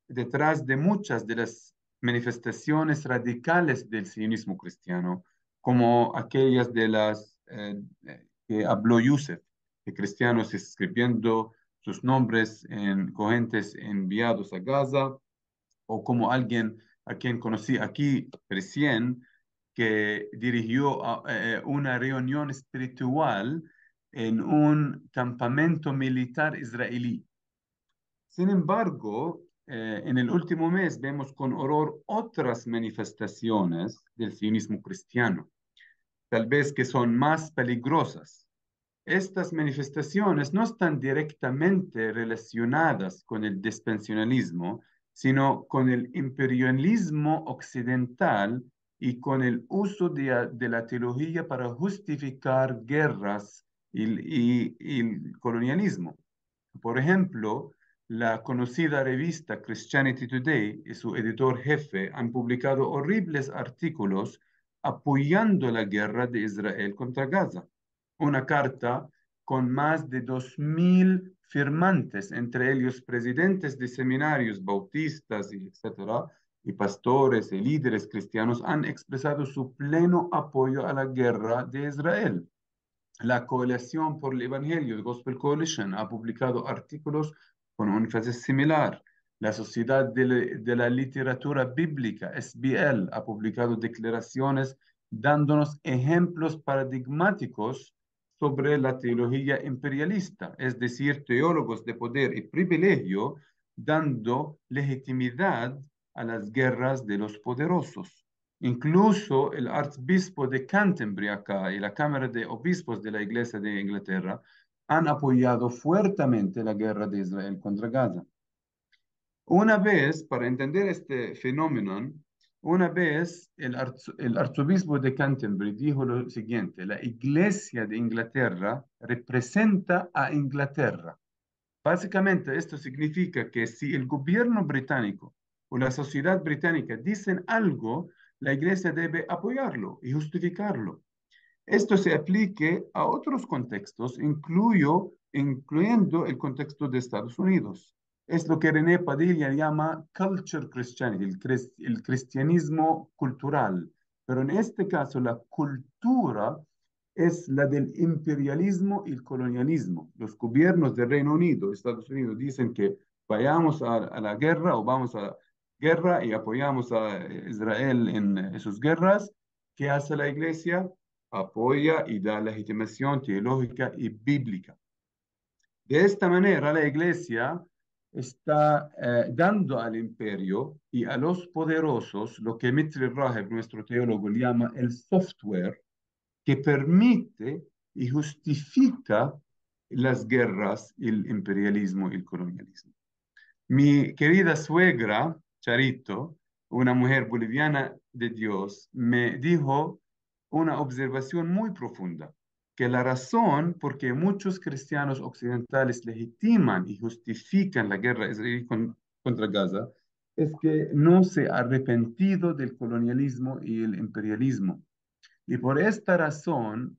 detrás de muchas de las manifestaciones radicales del sionismo cristiano, como aquellas de las que habló Yusef, de cristianos escribiendo sus nombres en cogentes enviados a Gaza, o como alguien a quien conocí aquí recién, que dirigió una reunión espiritual en un campamento militar israelí. Sin embargo, en el último mes vemos con horror otras manifestaciones del sionismo cristiano, tal vez que son más peligrosas. Estas manifestaciones no están directamente relacionadas con el dispensacionalismo, sino con el imperialismo occidental y con el uso de la teología para justificar guerras y el colonialismo. Por ejemplo, la conocida revista Christianity Today y su editor jefe han publicado horribles artículos apoyando la guerra de Israel contra Gaza. Una carta con más de 2.000 firmantes, entre ellos presidentes de seminarios bautistas, y etcétera, y pastores y líderes cristianos, han expresado su pleno apoyo a la guerra de Israel. La Coalición por el Evangelio, the Gospel Coalition, ha publicado artículos con un énfasis similar. La Sociedad de la Literatura Bíblica, SBL, ha publicado declaraciones dándonos ejemplos paradigmáticos sobre la teología imperialista, es decir, teólogos de poder y privilegio dando legitimidad a las guerras de los poderosos. Incluso el arzobispo de Canterbury acá y la Cámara de Obispos de la Iglesia de Inglaterra han apoyado fuertemente la guerra de Israel contra Gaza. Una vez, para entender este fenómeno, una vez el arzobispo de Canterbury dijo lo siguiente: la Iglesia de Inglaterra representa a Inglaterra. Básicamente, esto significa que si el gobierno británico o la sociedad británica dicen algo, la Iglesia debe apoyarlo y justificarlo. Esto se aplique a otros contextos, incluyendo el contexto de Estados Unidos. Es lo que René Padilla llama culture Christianity, el cristianismo cultural. Pero en este caso, la cultura es la del imperialismo y el colonialismo. Los gobiernos del Reino Unido, Estados Unidos, dicen que vayamos a la guerra o vamos a guerra y apoyamos a Israel en sus guerras. ¿Qué hace la iglesia? Apoya y da legitimación teológica y bíblica. De esta manera, la iglesia está dando al imperio y a los poderosos lo que Mitri Raheb, nuestro teólogo, llama el software que permite y justifica las guerras, el imperialismo y el colonialismo. Mi querida suegra, Charito, una mujer boliviana de Dios, me dijo una observación muy profunda, que la razón por qué muchos cristianos occidentales legitiman y justifican la guerra israelí contra Gaza es que no se ha arrepentido del colonialismo y el imperialismo. Y por esta razón,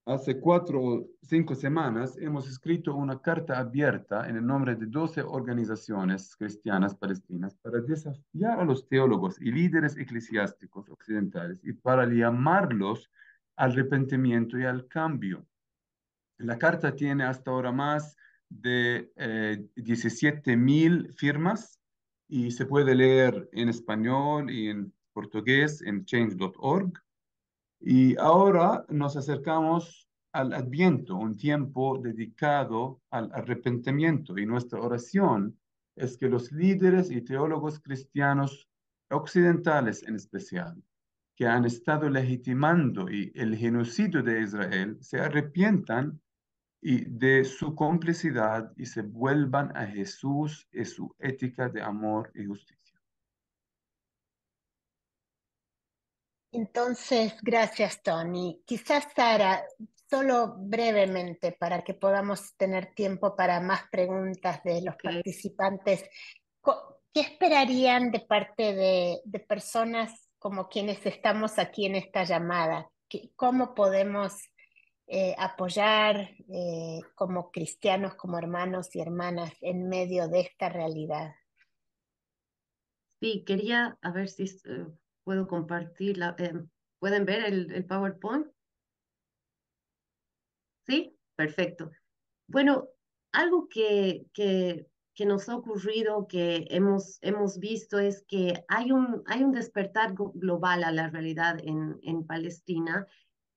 hace 4 o 5 semanas hemos escrito una carta abierta en el nombre de 12 organizaciones cristianas palestinas para desafiar a los teólogos y líderes eclesiásticos occidentales y para llamarlos al arrepentimiento y al cambio. La carta tiene hasta ahora más de 17,000 firmas y se puede leer en español y en portugués en change.org. Y ahora nos acercamos al Adviento, un tiempo dedicado al arrepentimiento. Y nuestra oración es que los líderes y teólogos cristianos occidentales en especial, que han estado legitimando el genocidio de Israel, se arrepientan y de su complicidad y se vuelvan a Jesús y su ética de amor y justicia. Entonces, gracias, Tony. Quizás, Sara, solo brevemente para que podamos tener tiempo para más preguntas de los Ok. participantes. ¿Qué esperarían de parte de personas como quienes estamos aquí en esta llamada? ¿Cómo podemos apoyar como cristianos, como hermanos y hermanas en medio de esta realidad? Sí, quería a ver si puedo compartir ¿pueden ver el PowerPoint? Sí, perfecto. Bueno, algo que nos ha ocurrido, que hemos visto, es que hay un despertar global a la realidad en Palestina.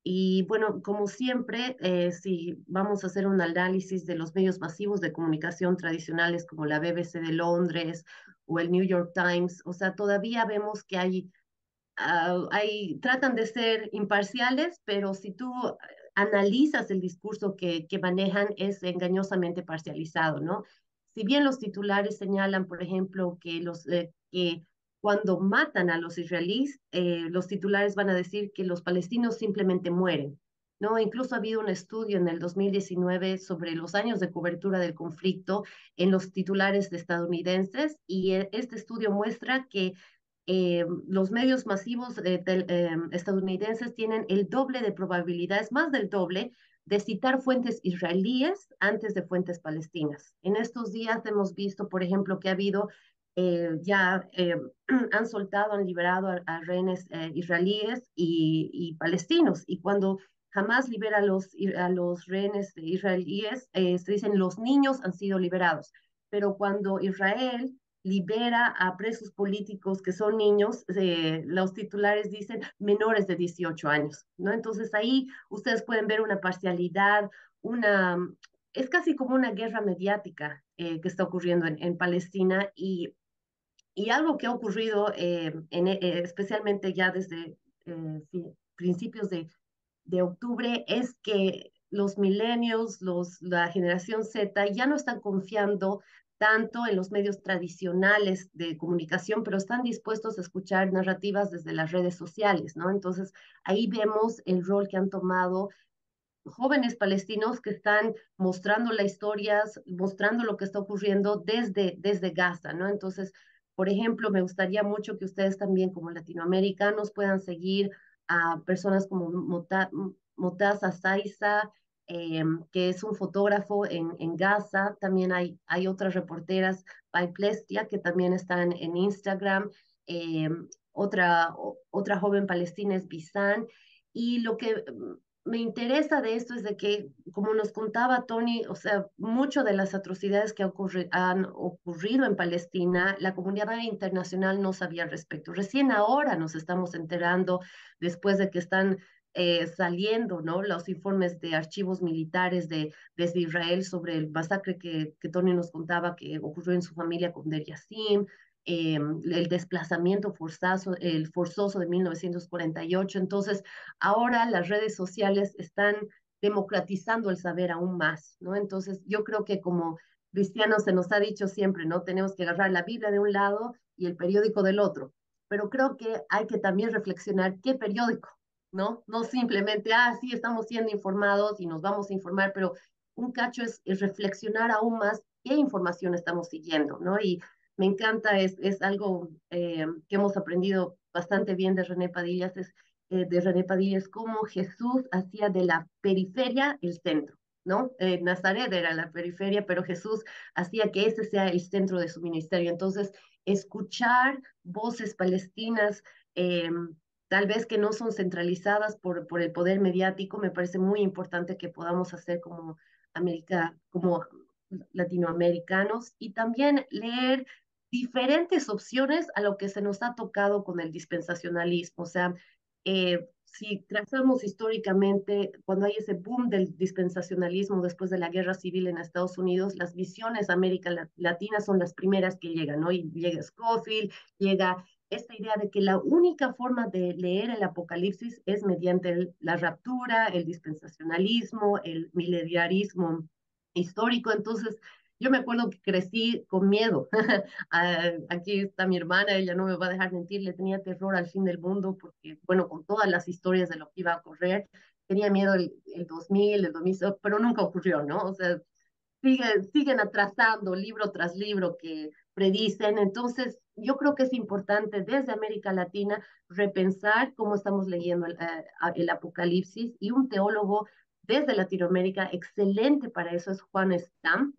Y bueno, como siempre, si vamos a hacer un análisis de los medios masivos de comunicación tradicionales como la BBC de Londres o el New York Times, o sea, todavía vemos que tratan de ser imparciales, pero si tú analizas el discurso que manejan, es engañosamente parcializado, ¿no? Si bien los titulares señalan, por ejemplo, que cuando matan a los israelíes, los titulares van a decir que los palestinos simplemente mueren, ¿no? Incluso ha habido un estudio en el 2019 sobre los años de cobertura del conflicto en los titulares estadounidenses, y este estudio muestra que los medios masivos estadounidenses tienen el doble de probabilidades, más del doble, de citar fuentes israelíes antes de fuentes palestinas. En estos días hemos visto, por ejemplo, que ha habido han soltado, han liberado a rehenes israelíes y palestinos. Y cuando Hamas libera a los rehenes israelíes, se dicen los niños han sido liberados. Pero cuando Israel libera a presos políticos que son niños, los titulares dicen menores de 18 años, ¿no? Entonces ahí ustedes pueden ver una parcialidad, una, es casi como una guerra mediática que está ocurriendo en Palestina, y algo que ha ocurrido especialmente ya desde principios de octubre es que los millennials, la generación Z, ya no están confiando tanto en los medios tradicionales de comunicación, pero están dispuestos a escuchar narrativas desde las redes sociales, ¿no? Entonces, ahí vemos el rol que han tomado jóvenes palestinos que están mostrando las historias, mostrando lo que está ocurriendo desde Gaza, ¿no? Entonces, por ejemplo, me gustaría mucho que ustedes también como latinoamericanos puedan seguir a personas como Motaza Saiza, que es un fotógrafo en Gaza. También hay otras reporteras, Plestia, que también están en Instagram. Eh, otra joven palestina es Bisan. Y lo que me interesa de esto es de que, como nos contaba Tony, o sea, mucho de las atrocidades que han ocurrido en Palestina, la comunidad internacional no sabía al respecto. Recién ahora nos estamos enterando, después de que están saliendo, ¿no? Los informes de archivos militares desde Israel sobre el masacre que Tony nos contaba que ocurrió en su familia con Der Yassim, el desplazamiento forzoso de 1948. Entonces, ahora las redes sociales están democratizando el saber aún más, ¿no? Entonces, yo creo que como cristianos se nos ha dicho siempre, ¿no? Tenemos que agarrar la Biblia de un lado y el periódico del otro, pero creo que hay que también reflexionar qué periódico, ¿no? No simplemente, sí, estamos siendo informados y nos vamos a informar, pero un cacho es reflexionar aún más qué información estamos siguiendo, ¿no? Y me encanta, es algo que hemos aprendido bastante bien de René Padilla, es cómo Jesús hacía de la periferia el centro, ¿no? Nazaret era la periferia, pero Jesús hacía que ese sea el centro de su ministerio. Entonces, escuchar voces palestinas, tal vez que no son centralizadas por el poder mediático, me parece muy importante que podamos hacer como como latinoamericanos, y también leer diferentes opciones a lo que se nos ha tocado con el dispensacionalismo. O sea, si trazamos históricamente, cuando hay ese boom del dispensacionalismo después de la guerra civil en Estados Unidos, las visiones a América Latina son las primeras que llegan, ¿no? Y llega Scofield, llega esta idea de que la única forma de leer el Apocalipsis es mediante la raptura, el dispensacionalismo, el mileniarismo histórico. Entonces, yo me acuerdo que crecí con miedo. Aquí está mi hermana, ella no me va a dejar mentir, le tenía terror al fin del mundo porque, bueno, con todas las historias de lo que iba a ocurrir, tenía miedo el 2000, pero nunca ocurrió, ¿no? O sea, siguen atrasando libro tras libro que predicen. Entonces, yo creo que es importante desde América Latina repensar cómo estamos leyendo el Apocalipsis, y un teólogo desde Latinoamérica excelente para eso es Juan Stam.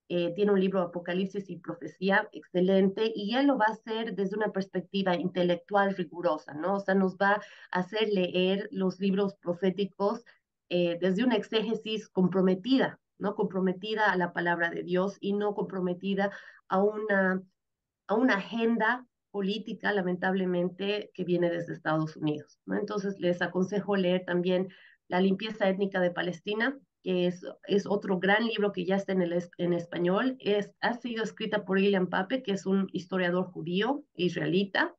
Tiene un libro Apocalipsis y Profecía excelente, y él lo va a hacer desde una perspectiva intelectual rigurosa, ¿no? O sea, nos va a hacer leer los libros proféticos desde una exégesis comprometida, ¿no? Comprometida a la palabra de Dios y no comprometida a una agenda política, lamentablemente, que viene desde Estados Unidos, ¿no? Entonces, les aconsejo leer también La limpieza étnica de Palestina, que es otro gran libro que ya está en español. Ha sido escrita por William Pape, que es un historiador judío israelita,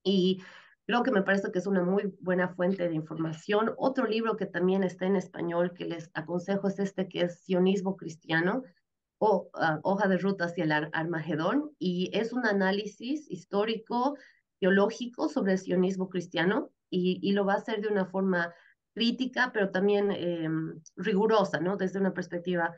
y creo que me parece que es una muy buena fuente de información. Otro libro que también está en español que les aconsejo es este, que es Sionismo Cristiano, o Hoja de Ruta hacia el Armagedón, y es un análisis histórico, teológico sobre el sionismo cristiano, y lo va a hacer de una forma crítica, pero también rigurosa, ¿no? Desde una perspectiva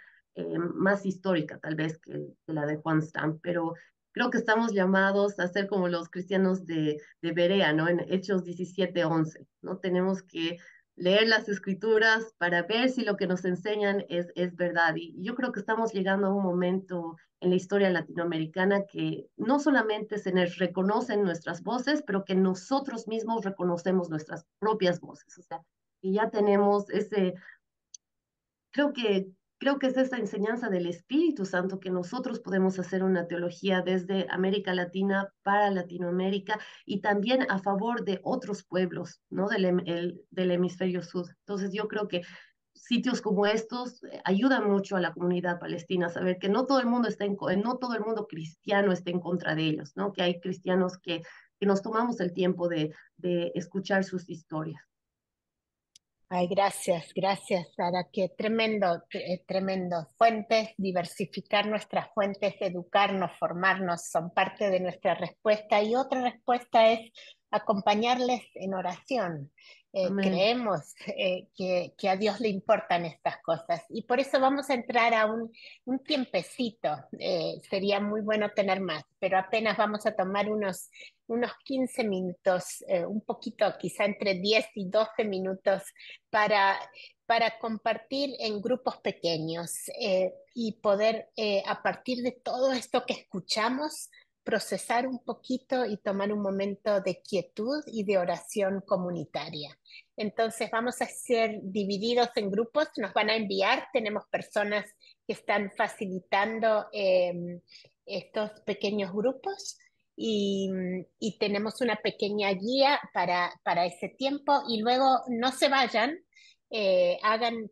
más histórica, tal vez, que la de Juan Stam, pero creo que estamos llamados a ser como los cristianos de Berea, ¿no? En Hechos 17:11, ¿no? Tenemos que leer las escrituras para ver si lo que nos enseñan es verdad. Y yo creo que estamos llegando a un momento en la historia latinoamericana que no solamente se nos reconocen nuestras voces, pero que nosotros mismos reconocemos nuestras propias voces. O sea, y ya tenemos creo que, creo que es esa enseñanza del Espíritu Santo, que nosotros podemos hacer una teología desde América Latina para Latinoamérica, y también a favor de otros pueblos, ¿no? Del hemisferio sur. Entonces yo creo que sitios como estos ayudan mucho a la comunidad palestina a saber que no todo el mundo no todo el mundo cristiano está en contra de ellos, ¿no? Que hay cristianos que nos tomamos el tiempo de escuchar sus historias. Ay, gracias, Sara. Qué tremendo, tremendo. Fuentes, diversificar nuestras fuentes, educarnos, formarnos, son parte de nuestra respuesta. Y otra respuesta es acompañarles en oración. Amén. Creemos que a Dios le importan estas cosas. Y por eso vamos a entrar a un tiempecito. Sería muy bueno tener más, pero apenas vamos a tomar unos 15 minutos, un poquito, quizá entre 10 y 12 minutos para, para compartir en grupos pequeños y poder, a partir de todo esto que escuchamos, procesar un poquito y tomar un momento de quietud y de oración comunitaria. Entonces vamos a ser divididos en grupos, nos van a enviar, tenemos personas que están facilitando estos pequeños grupos y, y tenemos una pequeña guía para ese tiempo y luego no se vayan, eh, hagan,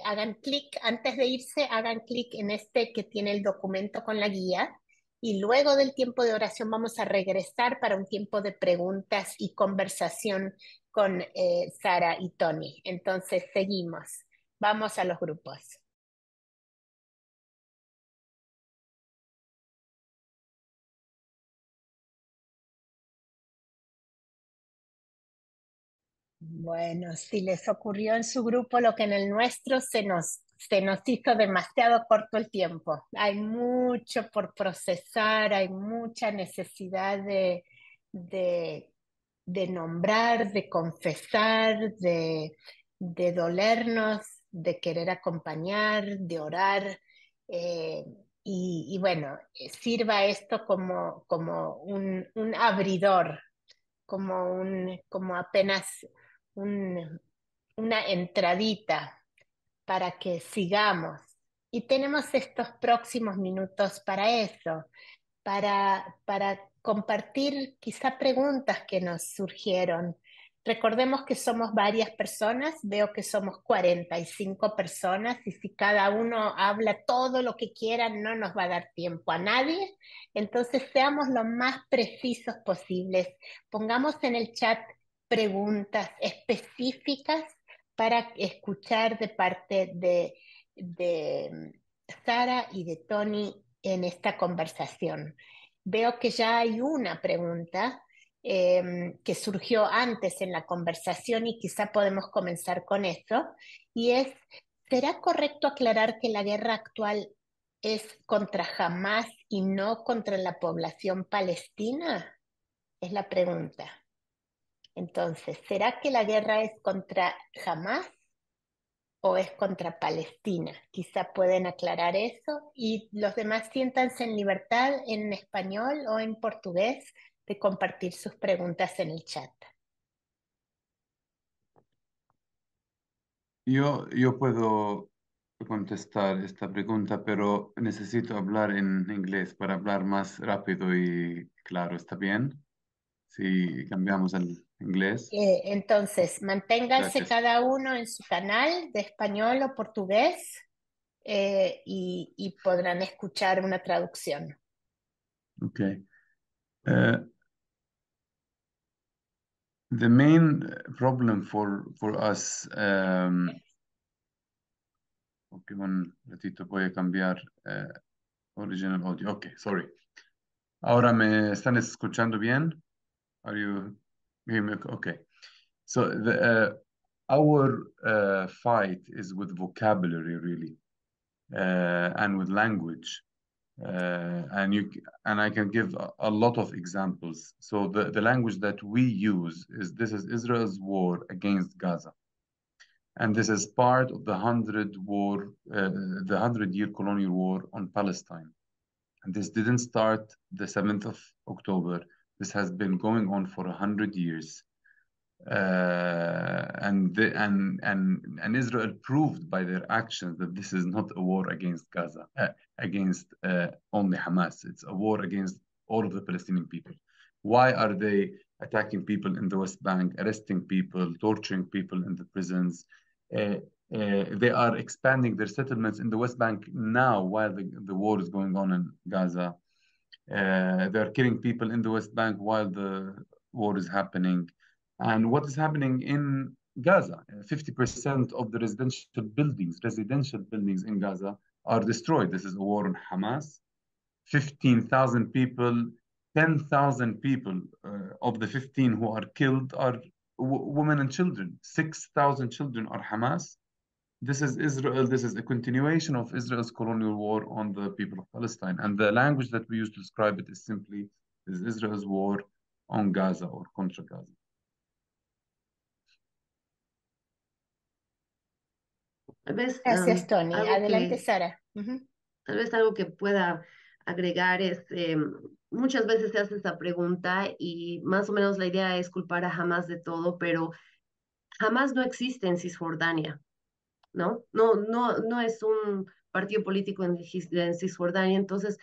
hagan clic, antes de irse, hagan clic en este que tiene el documento con la guía y luego del tiempo de oración vamos a regresar para un tiempo de preguntas y conversación con Sara y Tony. Entonces seguimos, vamos a los grupos. Bueno, si les ocurrió en su grupo lo que en el nuestro, se nos hizo demasiado corto el tiempo. Hay mucho por procesar, hay mucha necesidad de, de nombrar, de confesar, de dolernos, de querer acompañar, de orar. eh, y bueno, sirva esto como un abridor, como apenas un- una entradita para que sigamos. Y tenemos estos próximos minutos para eso, para compartir quizá preguntas que nos surgieron. Recordemos que somos varias personas, veo que somos 45 personas y si cada uno habla todo lo que quiera no nos va a dar tiempo a nadie. Entonces seamos lo más precisos posibles. Pongamos en el chat preguntas específicas para escuchar de parte de Sara y de Tony en esta conversación. Veo que ya hay una pregunta que surgió antes en la conversación y quizá podemos comenzar con eso, y es, ¿será correcto aclarar que la guerra actual es contra Hamás y no contra la población palestina? Es la pregunta. Entonces, ¿será que la guerra es contra Hamás o es contra Palestina? Quizá pueden aclarar eso y los demás siéntanse en libertad en español o en portugués de compartir sus preguntas en el chat. Yo puedo contestar esta pregunta, pero necesito hablar en inglés para hablar más rápido y claro. ¿Está bien? Si cambiamos al inglés. Entonces, manténganse Gracias. cada uno en su canal de español o portugués y podrán escuchar una traducción. Okay. The main problem for us, ok, un ratito voy a cambiar original audio. Ok, sorry. Ahora me están escuchando bien? Are you hearing me? Okay. So our fight is with vocabulary, really, and with language. And I can give a lot of examples. So the language that we use is this is Israel's war against Gaza, and this is part of the 100-year colonial war on Palestine. And this didn't start the 7th of October. This has been going on for 100 years. And Israel proved by their actions that this is not a war against Gaza, against only Hamas. It's a war against all of the Palestinian people. Why are they attacking people in the West Bank, arresting people, torturing people in the prisons? They are expanding their settlements in the West Bank now while the war is going on in Gaza. They're killing people in the West Bank while the war is happening. And what is happening in Gaza. 50% of the residential buildings in Gaza are destroyed. This is a war on Hamas. 15,000 people, 10,000 people of the 15 who are killed are women and children. 6,000 children are Hamas. This is Israel. This is a continuation of Israel's colonial war on the people of Palestine. And the language that we use to describe it is simply Israel's war on Gaza or contra Gaza. Tal vez Gracias, Tony. algo Adelante, que, Sara. Ujú. tal vez algo que pueda agregar es, muchas veces se hace esta pregunta y más o menos la idea es culpar a Hamas de todo, pero Hamas no existe en Cisjordania, ¿no? No es un partido político en Cisjordania, entonces,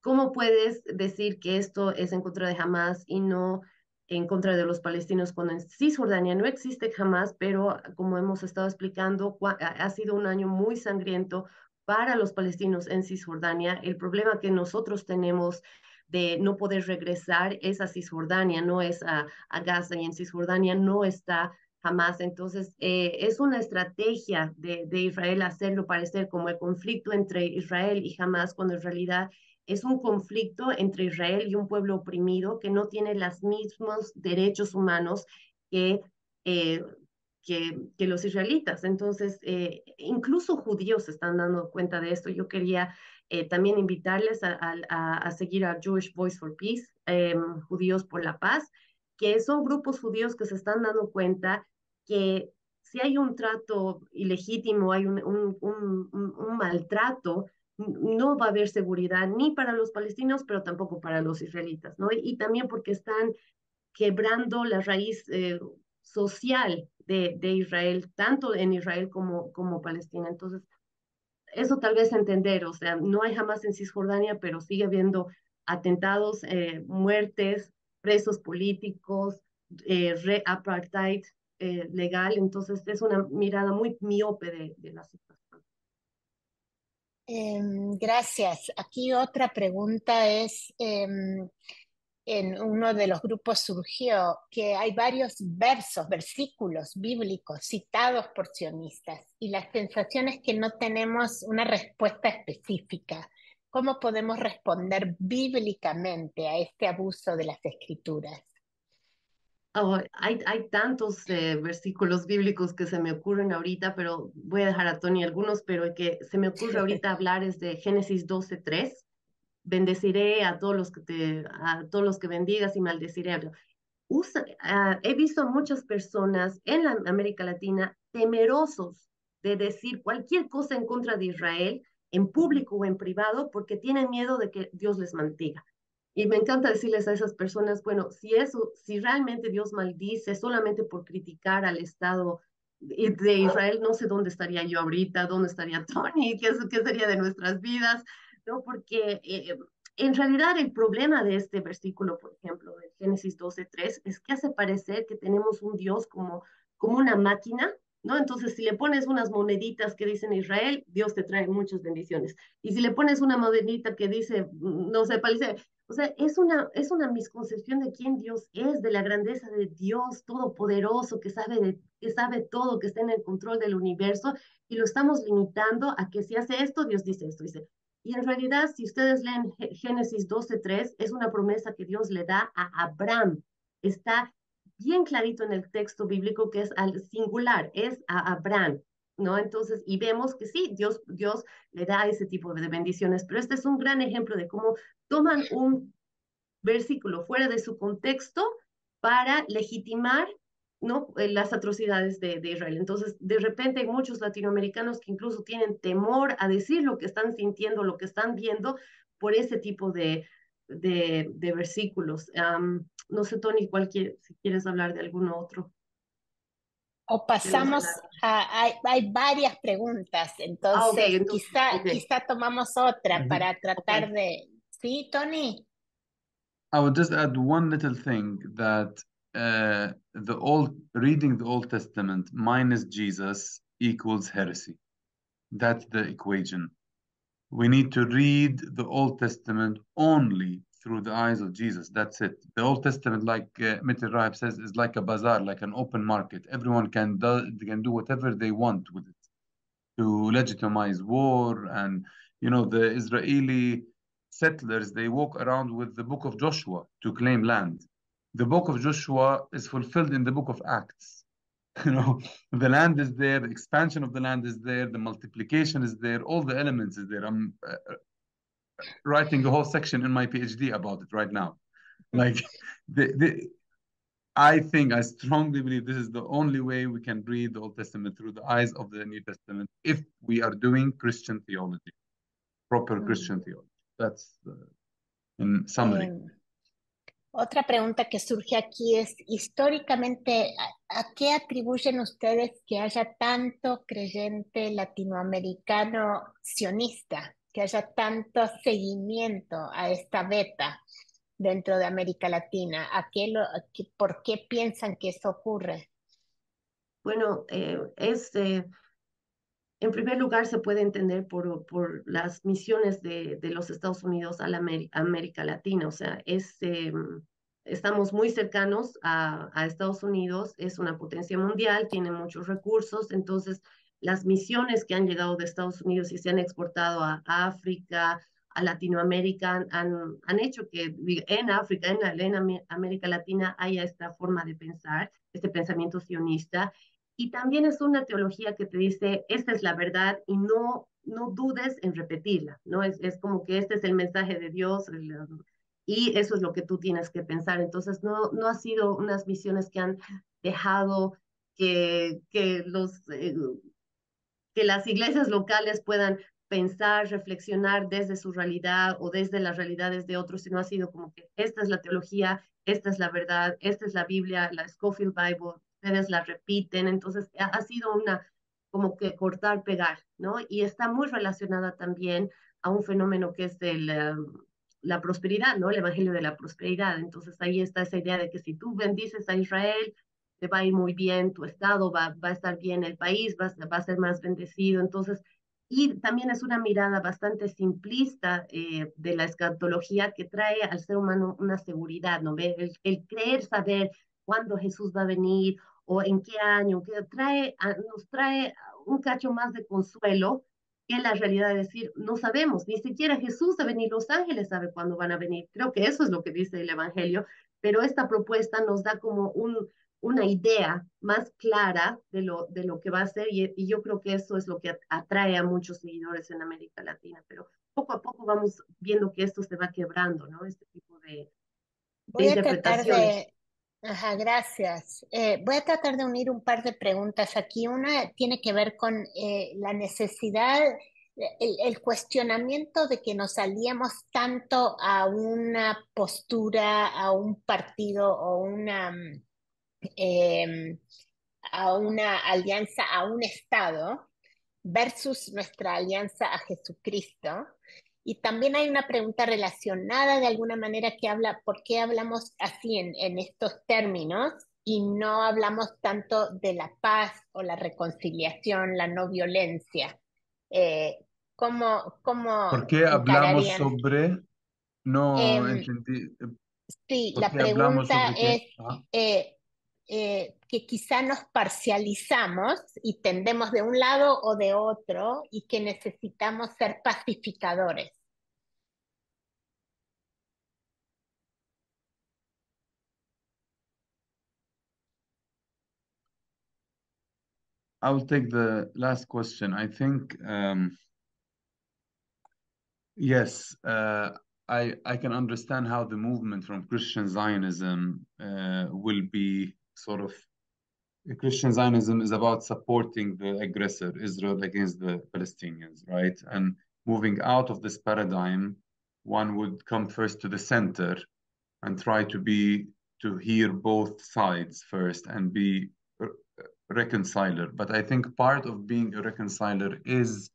¿cómo puedes decir que esto es en contra de Hamas y no en contra de los palestinos cuando en Cisjordania no existe Hamas, pero como hemos estado explicando, ha sido un año muy sangriento para los palestinos en Cisjordania? El problema que nosotros tenemos de no poder regresar es a Cisjordania, no es a Gaza, y en Cisjordania no está Hamas. Entonces, es una estrategia de Israel hacerlo parecer como el conflicto entre Israel y Hamas, cuando en realidad es un conflicto entre Israel y un pueblo oprimido que no tiene los mismos derechos humanos que, eh, que los israelitas. Entonces, incluso judíos se están dando cuenta de esto. Yo quería también invitarles a seguir a Jewish Voice for Peace, Judíos por la Paz, que son grupos judíos que se están dando cuenta que si hay un trato ilegítimo, hay un maltrato, no va a haber seguridad ni para los palestinos, pero tampoco para los israelitas, ¿no? Y también porque están quebrando la raíz social de Israel, tanto en Israel como Palestina. Entonces, eso tal vez entender, o sea, no hay jamás en Cisjordania, pero sigue habiendo atentados, muertes, presos políticos, apartheid legal. Entonces, es una mirada muy miope de la situación. Gracias. Aquí otra pregunta es, en uno de los grupos surgió que hay varios versículos bíblicos citados por sionistas y la sensación es que no tenemos una respuesta específica. ¿Cómo podemos responder bíblicamente a este abuso de las escrituras? Oh, hay tantos versículos bíblicos que se me ocurren ahorita, pero voy a dejar a Tony algunos, pero el que se me ocurre ahorita hablar es de Génesis 12:3. Bendeciré a todos los que bendigas y maldeciré. He visto a muchas personas en la América Latina temerosos de decir cualquier cosa en contra de Israel, en público o en privado, porque tienen miedo de que Dios les maldiga. Y me encanta decirles a esas personas, bueno, si realmente Dios maldice solamente por criticar al Estado de Israel, no sé dónde estaría yo ahorita, dónde estaría Tony, qué sería de nuestras vidas, ¿no? Porque en realidad el problema de este versículo, por ejemplo, de Génesis 12:3, es que hace parecer que tenemos un Dios como una máquina, ¿no? Entonces, si le pones unas moneditas que dicen Israel, Dios te trae muchas bendiciones. Y si le pones una monedita que dice, no sé, parece, o sea, es una misconcepción de quién Dios es, de la grandeza de Dios todopoderoso, que sabe todo, que está en el control del universo, y lo estamos limitando a que si hace esto, Dios dice esto, dice. Y en realidad, si ustedes leen Génesis 12:3, es una promesa que Dios le da a Abraham. Está bien clarito en el texto bíblico que es al singular, es a Abraham, ¿no? Entonces, y vemos que sí, Dios le da ese tipo de bendiciones, pero este es un gran ejemplo de cómo toman un versículo fuera de su contexto para legitimar, ¿no? Las atrocidades de Israel. Entonces, de repente hay muchos latinoamericanos que incluso tienen temor a decir lo que están sintiendo, lo que están viendo por ese tipo de versículos. No sé, Tony, si quieres hablar de alguno otro. O pasamos hay varias preguntas, entonces quizá tomamos otra para tratar de... ¿Sí, Tony? I would just add one little thing that reading the Old Testament minus Jesus equals heresy. That's the equation. We need to read the Old Testament only through the eyes of Jesus. That's it. The Old Testament, like Mr. Rahib says, is like a bazaar, like an open market. Everyone can do whatever they want with it to legitimize war. And, you know, the Israeli settlers, they walk around with the book of Joshua to claim land. The book of Joshua is fulfilled in the book of Acts. You know, the land is there, the expansion of the land is there, the multiplication is there, all the elements is there. I'm writing a whole section in my PhD about it right now. Like, I strongly believe this is the only way we can read the Old Testament through the eyes of the New Testament if we are doing Christian theology, proper Christian theology. That's in summary. Otra pregunta que surge aquí es, históricamente, ¿a qué atribuyen ustedes que haya tanto creyente latinoamericano sionista, que haya tanto seguimiento a esta beta dentro de América Latina? ¿Por qué piensan que eso ocurre? Bueno, en primer lugar se puede entender por las misiones de los Estados Unidos a la América Latina. O sea, estamos muy cercanos a Estados Unidos, es una potencia mundial, tiene muchos recursos, entonces las misiones que han llegado de Estados Unidos y se han exportado a África, a Latinoamérica, han hecho que en África, en América Latina haya esta forma de pensar, este pensamiento sionista. Y también es una teología que te dice, esta es la verdad y no dudes en repetirla, ¿no? Es como que este es el mensaje de Dios y eso es lo que tú tienes que pensar. Entonces, no ha sido unas misiones que han dejado que las iglesias locales puedan pensar, reflexionar desde su realidad o desde las realidades de otros, sino ha sido como que esta es la teología, esta es la verdad, esta es la Biblia, la Scofield Bible, ustedes la repiten, entonces ha sido como que cortar, pegar, ¿no? Y está muy relacionada también a un fenómeno que es la prosperidad, ¿no? El evangelio de la prosperidad. Entonces ahí está esa idea de que si tú bendices a Israel, te va a ir muy bien, tu estado va a estar bien, el país va a ser más bendecido. Entonces, y también es una mirada bastante simplista de la escatología que trae al ser humano una seguridad, ¿no? El creer saber cuándo Jesús va a venir o en qué año, que nos trae un cacho más de consuelo que la realidad de decir, no sabemos, ni siquiera Jesús sabe, ni los ángeles saben cuándo van a venir. Creo que eso es lo que dice el Evangelio, pero esta propuesta nos da como una idea más clara de lo que va a ser y yo creo que eso es lo que atrae a muchos seguidores en América Latina, pero poco a poco vamos viendo que esto se va quebrando, ¿no? Este tipo de Voy a tratar interpretaciones. Ajá, gracias. Voy a tratar de unir un par de preguntas aquí. Una tiene que ver con la necesidad, el cuestionamiento de que nos aliemos tanto a una postura, a un partido o eh, a una alianza, a un Estado, versus nuestra alianza a Jesucristo. Y también hay una pregunta relacionada de alguna manera que habla, ¿por qué hablamos así en estos términos y no hablamos tanto de la paz o la reconciliación, la no violencia? ¿Cómo ¿Por qué hablamos encararían? sobre? No Em, entendí. sí, ¿Por la qué hablamos pregunta sobre qué? es que quizá nos parcializamos y tendemos de un lado o de otro y que necesitamos ser pacificadores. I will take the last question. I think, yes, I can understand how the movement from Christian Zionism will be sort of, Christian Zionism is about supporting the aggressor, Israel against the Palestinians, right? And moving out of this paradigm, one would come first to the center and try to hear both sides first and be a reconciler. But I think part of being a reconciler is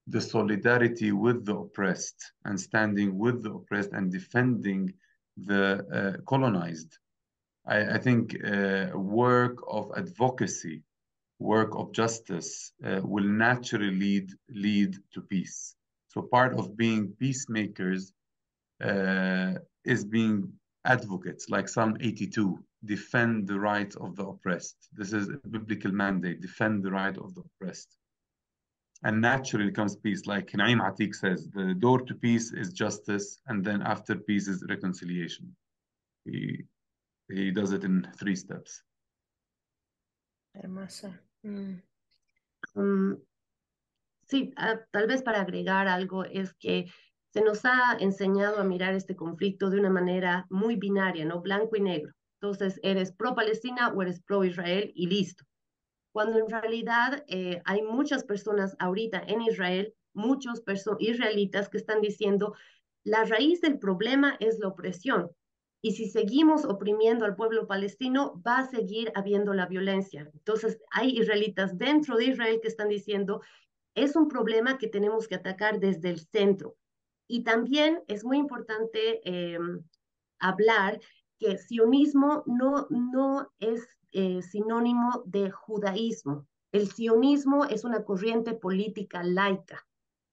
the solidarity with the oppressed and standing with the oppressed and defending the colonized. I think work of advocacy, work of justice will naturally lead to peace. So part of being peacemakers is being advocates, like Psalm 82, defend the rights of the oppressed. This is a biblical mandate, defend the right of the oppressed. And naturally comes peace, like Naim Atiq says, the door to peace is justice, and then after peace is reconciliation. He does it in 3 steps. Hermoso. Sí, tal vez para agregar algo es que se nos ha enseñado a mirar este conflicto de una manera muy binaria, ¿no? Blanco y negro. Entonces, eres pro-Palestina o eres pro-Israel y listo. Cuando en realidad hay muchas personas ahorita en Israel, muchos israelitas que están diciendo, la raíz del problema es la opresión. Y si seguimos oprimiendo al pueblo palestino, va a seguir habiendo la violencia. Entonces, hay israelitas dentro de Israel que están diciendo, es un problema que tenemos que atacar desde el centro. Y también es muy importante hablar que sionismo no es sinónimo de judaísmo. El sionismo es una corriente política laica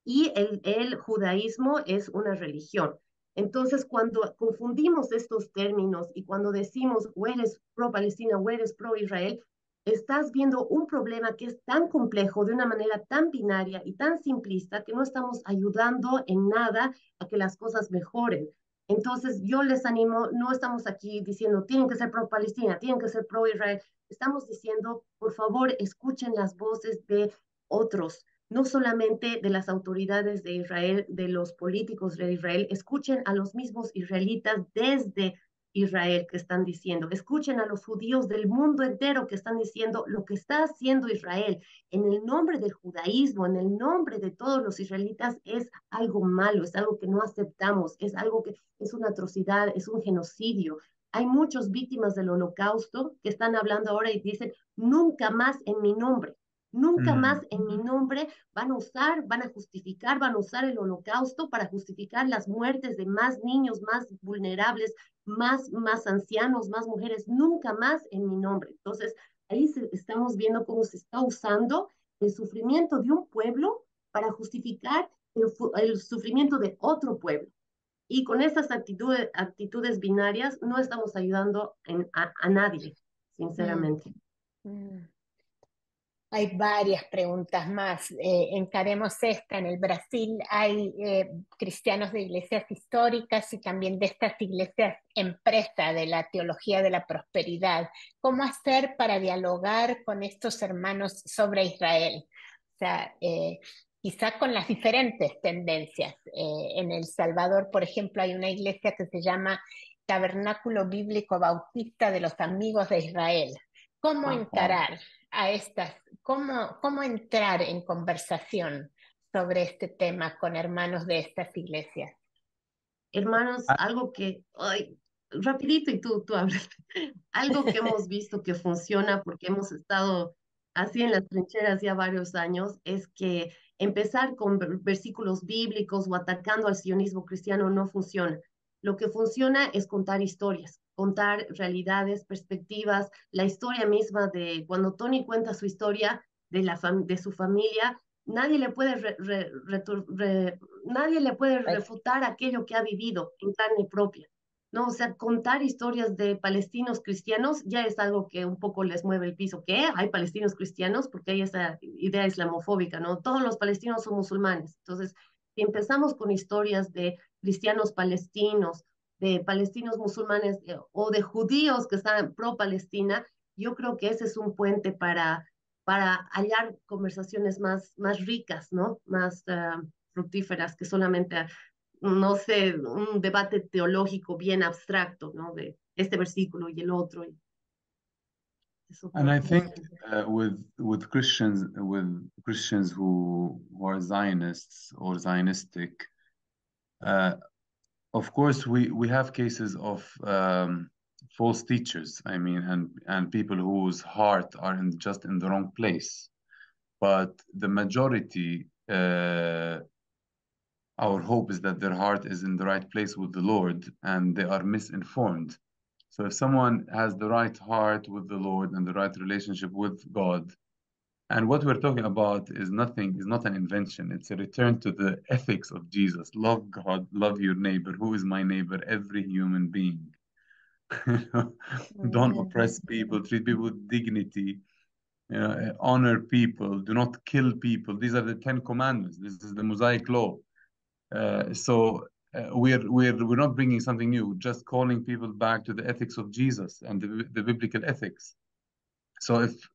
y el judaísmo es una religión. Entonces, cuando confundimos estos términos y cuando decimos o eres pro-Palestina o eres pro-Israel, estás viendo un problema que es tan complejo, de una manera tan binaria y tan simplista, que no estamos ayudando en nada a que las cosas mejoren. Entonces, yo les animo, no estamos aquí diciendo, tienen que ser pro-Palestina, tienen que ser pro-Israel. Estamos diciendo, por favor, escuchen las voces de otros, no solamente de las autoridades de Israel, de los políticos de Israel, escuchen a los mismos israelitas desde Israel que están diciendo, escuchen a los judíos del mundo entero que están diciendo lo que está haciendo Israel en el nombre del judaísmo, en el nombre de todos los israelitas, es algo malo, es algo que no aceptamos, es algo que es una atrocidad, es un genocidio. Hay muchas víctimas del holocausto que están hablando ahora y dicen, nunca más en mi nombre. Nunca más en mi nombre van a justificar, van a usar el holocausto para justificar las muertes de más niños, más vulnerables, más ancianos, más mujeres, nunca más en mi nombre. Entonces, ahí estamos viendo cómo se está usando el sufrimiento de un pueblo para justificar el sufrimiento de otro pueblo. Y con estas actitudes binarias no estamos ayudando a nadie, sinceramente. Hay varias preguntas más. Encaremos esta. En el Brasil hay cristianos de iglesias históricas y también de estas iglesias empresa de la teología de la prosperidad. ¿Cómo hacer para dialogar con estos hermanos sobre Israel? O sea, quizá con las diferentes tendencias. En El Salvador, por ejemplo, hay una iglesia que se llama Tabernáculo Bíblico Bautista de los Amigos de Israel. ¿Cómo encarar a estas, cómo entrar en conversación sobre este tema con hermanos de estas iglesias? Hermanos, algo que, ay, rapidito y tú hablas, algo que hemos visto que funciona porque hemos estado así en las trincheras ya varios años, es que empezar con versículos bíblicos o atacando al sionismo cristiano no funciona. Lo que funciona es contar historias, contar realidades, perspectivas, la historia misma de cuando Tony cuenta su historia de su familia, nadie le puede nadie le puede refutar aquello que ha vivido en carne propia. ¿No? O sea, contar historias de palestinos cristianos ya es algo que un poco les mueve el piso. ¿Qué? ¿Hay palestinos cristianos? Porque hay esa idea islamofóbica, ¿no? Todos los palestinos son musulmanes. Entonces, si empezamos con historias de cristianos palestinos, de palestinos musulmanes o de judíos que están pro-Palestina, yo creo que ese es un puente para hallar conversaciones más ricas, ¿no? Más fructíferas que solamente no sé, un debate teológico bien abstracto, ¿no? De este versículo y el otro. And I think with Christians who are Zionists or Zionistic, of course we have cases of false teachers. I mean, and people whose heart are just in the wrong place. But the majority, our hope is that their heart is in the right place with the Lord and they are misinformed. So if someone has the right heart with the Lord and the right relationship with God, And what we're talking about is not an invention. It's a return to the ethics of Jesus. Love God, love your neighbor. Who is my neighbor? Every human being. Don't oppress people, treat people with dignity, honor people, do not kill people. These are the 10 commandments. This is the Mosaic law. We're not bringing something new, just calling people back to the ethics of Jesus and the biblical ethics. So if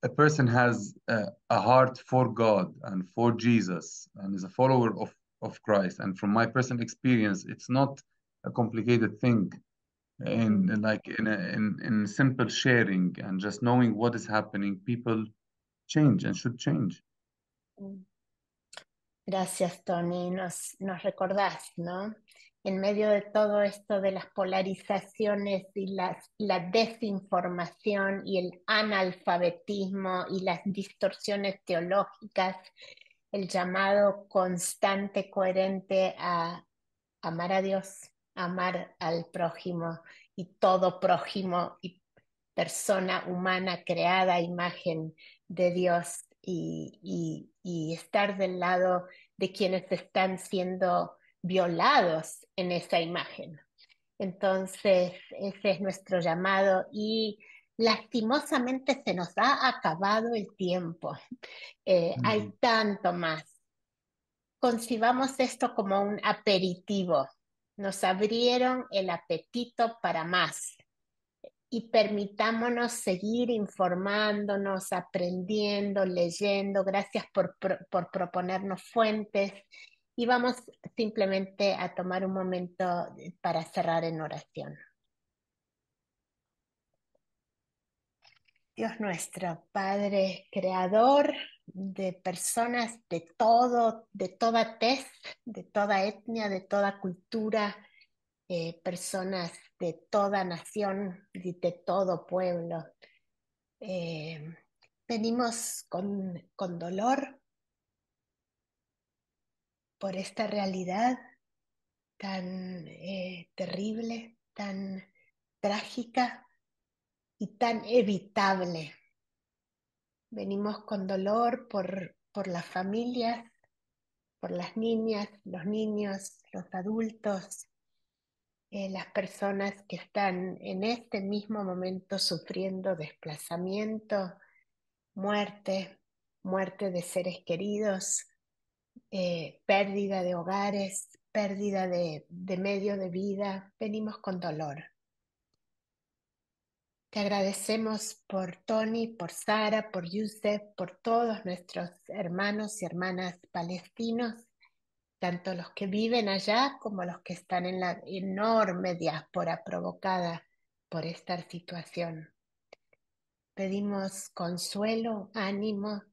a person has a heart for God and for Jesus and is a follower of Christ, and from my personal experience, it's not a complicated thing. In simple sharing and just knowing what is happening, people change and should change. Gracias, Tony. Nos recordás, ¿no? En medio de todo esto de las polarizaciones y la desinformación y el analfabetismo y las distorsiones teológicas, el llamado constante, coherente a amar a Dios, amar al prójimo y todo prójimo y persona humana creada a imagen de Dios y estar del lado de quienes están siendo violados en esa imagen. Entonces, ese es nuestro llamado y lastimosamente se nos ha acabado el tiempo. Hay tanto más. Concibamos esto como un aperitivo. Nos abrieron el apetito para más y permitámonos seguir informándonos, aprendiendo, leyendo. Gracias por proponernos fuentes y vamos simplemente a tomar un momento para cerrar en oración. Dios nuestro, Padre creador de personas de todo, de toda tez, de toda etnia, de toda cultura, personas de toda nación y de todo pueblo. Venimos con dolor por esta realidad tan terrible, tan trágica y tan evitable. Venimos con dolor por las familias, por las niñas, los niños, los adultos, las personas que están en este mismo momento sufriendo desplazamiento, muerte de seres queridos, pérdida de hogares, pérdida de medio de vida. Venimos con dolor. Te agradecemos por Tony, por Sara, por Yusef, por todos nuestros hermanos y hermanas palestinos, tanto los que viven allá como los que están en la enorme diáspora provocada por esta situación. Pedimos consuelo, ánimo,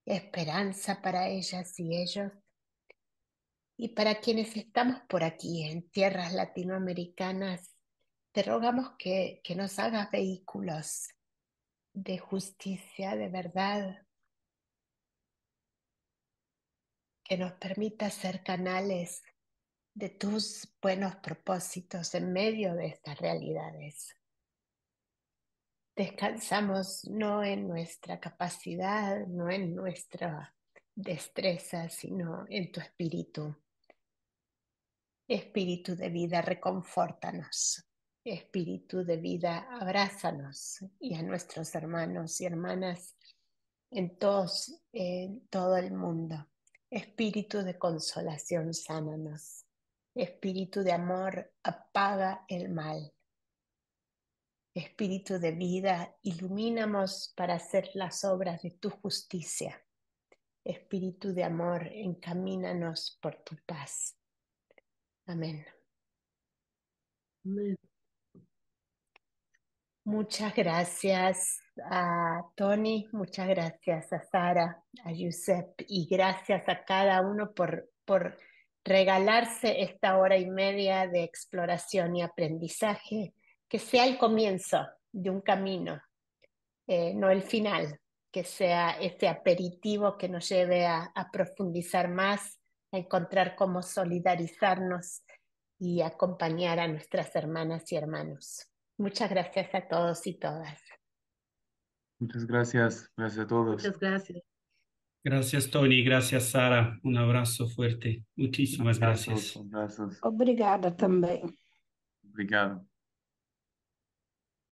esperanza para ellas y ellos. Y para quienes estamos por aquí en tierras latinoamericanas, te rogamos que nos hagas vehículos de justicia, de verdad, que nos permita ser canales de tus buenos propósitos en medio de estas realidades. Descansamos no en nuestra capacidad, no en nuestra destreza, sino en tu espíritu. Espíritu de vida, reconfórtanos. Espíritu de vida, abrázanos y a nuestros hermanos y hermanas en todo el mundo. Espíritu de consolación, sánanos. Espíritu de amor, apaga el mal. Espíritu de vida, ilumínanos para hacer las obras de tu justicia. Espíritu de amor, encamínanos por tu paz. Amén. Amén. Muchas gracias a Tony, muchas gracias a Sara, a Yusef y gracias a cada uno por regalarse esta hora y media de exploración y aprendizaje, que sea el comienzo de un camino, no el final, que sea este aperitivo que nos lleve a profundizar más, a encontrar cómo solidarizarnos y acompañar a nuestras hermanas y hermanos. Muchas gracias a todos y todas. Muchas gracias. Gracias a todos. Muchas gracias. Gracias, Tony. Gracias, Sara. Un abrazo fuerte. Muchísimas gracias. Abrazos. Obrigada também. Obrigado.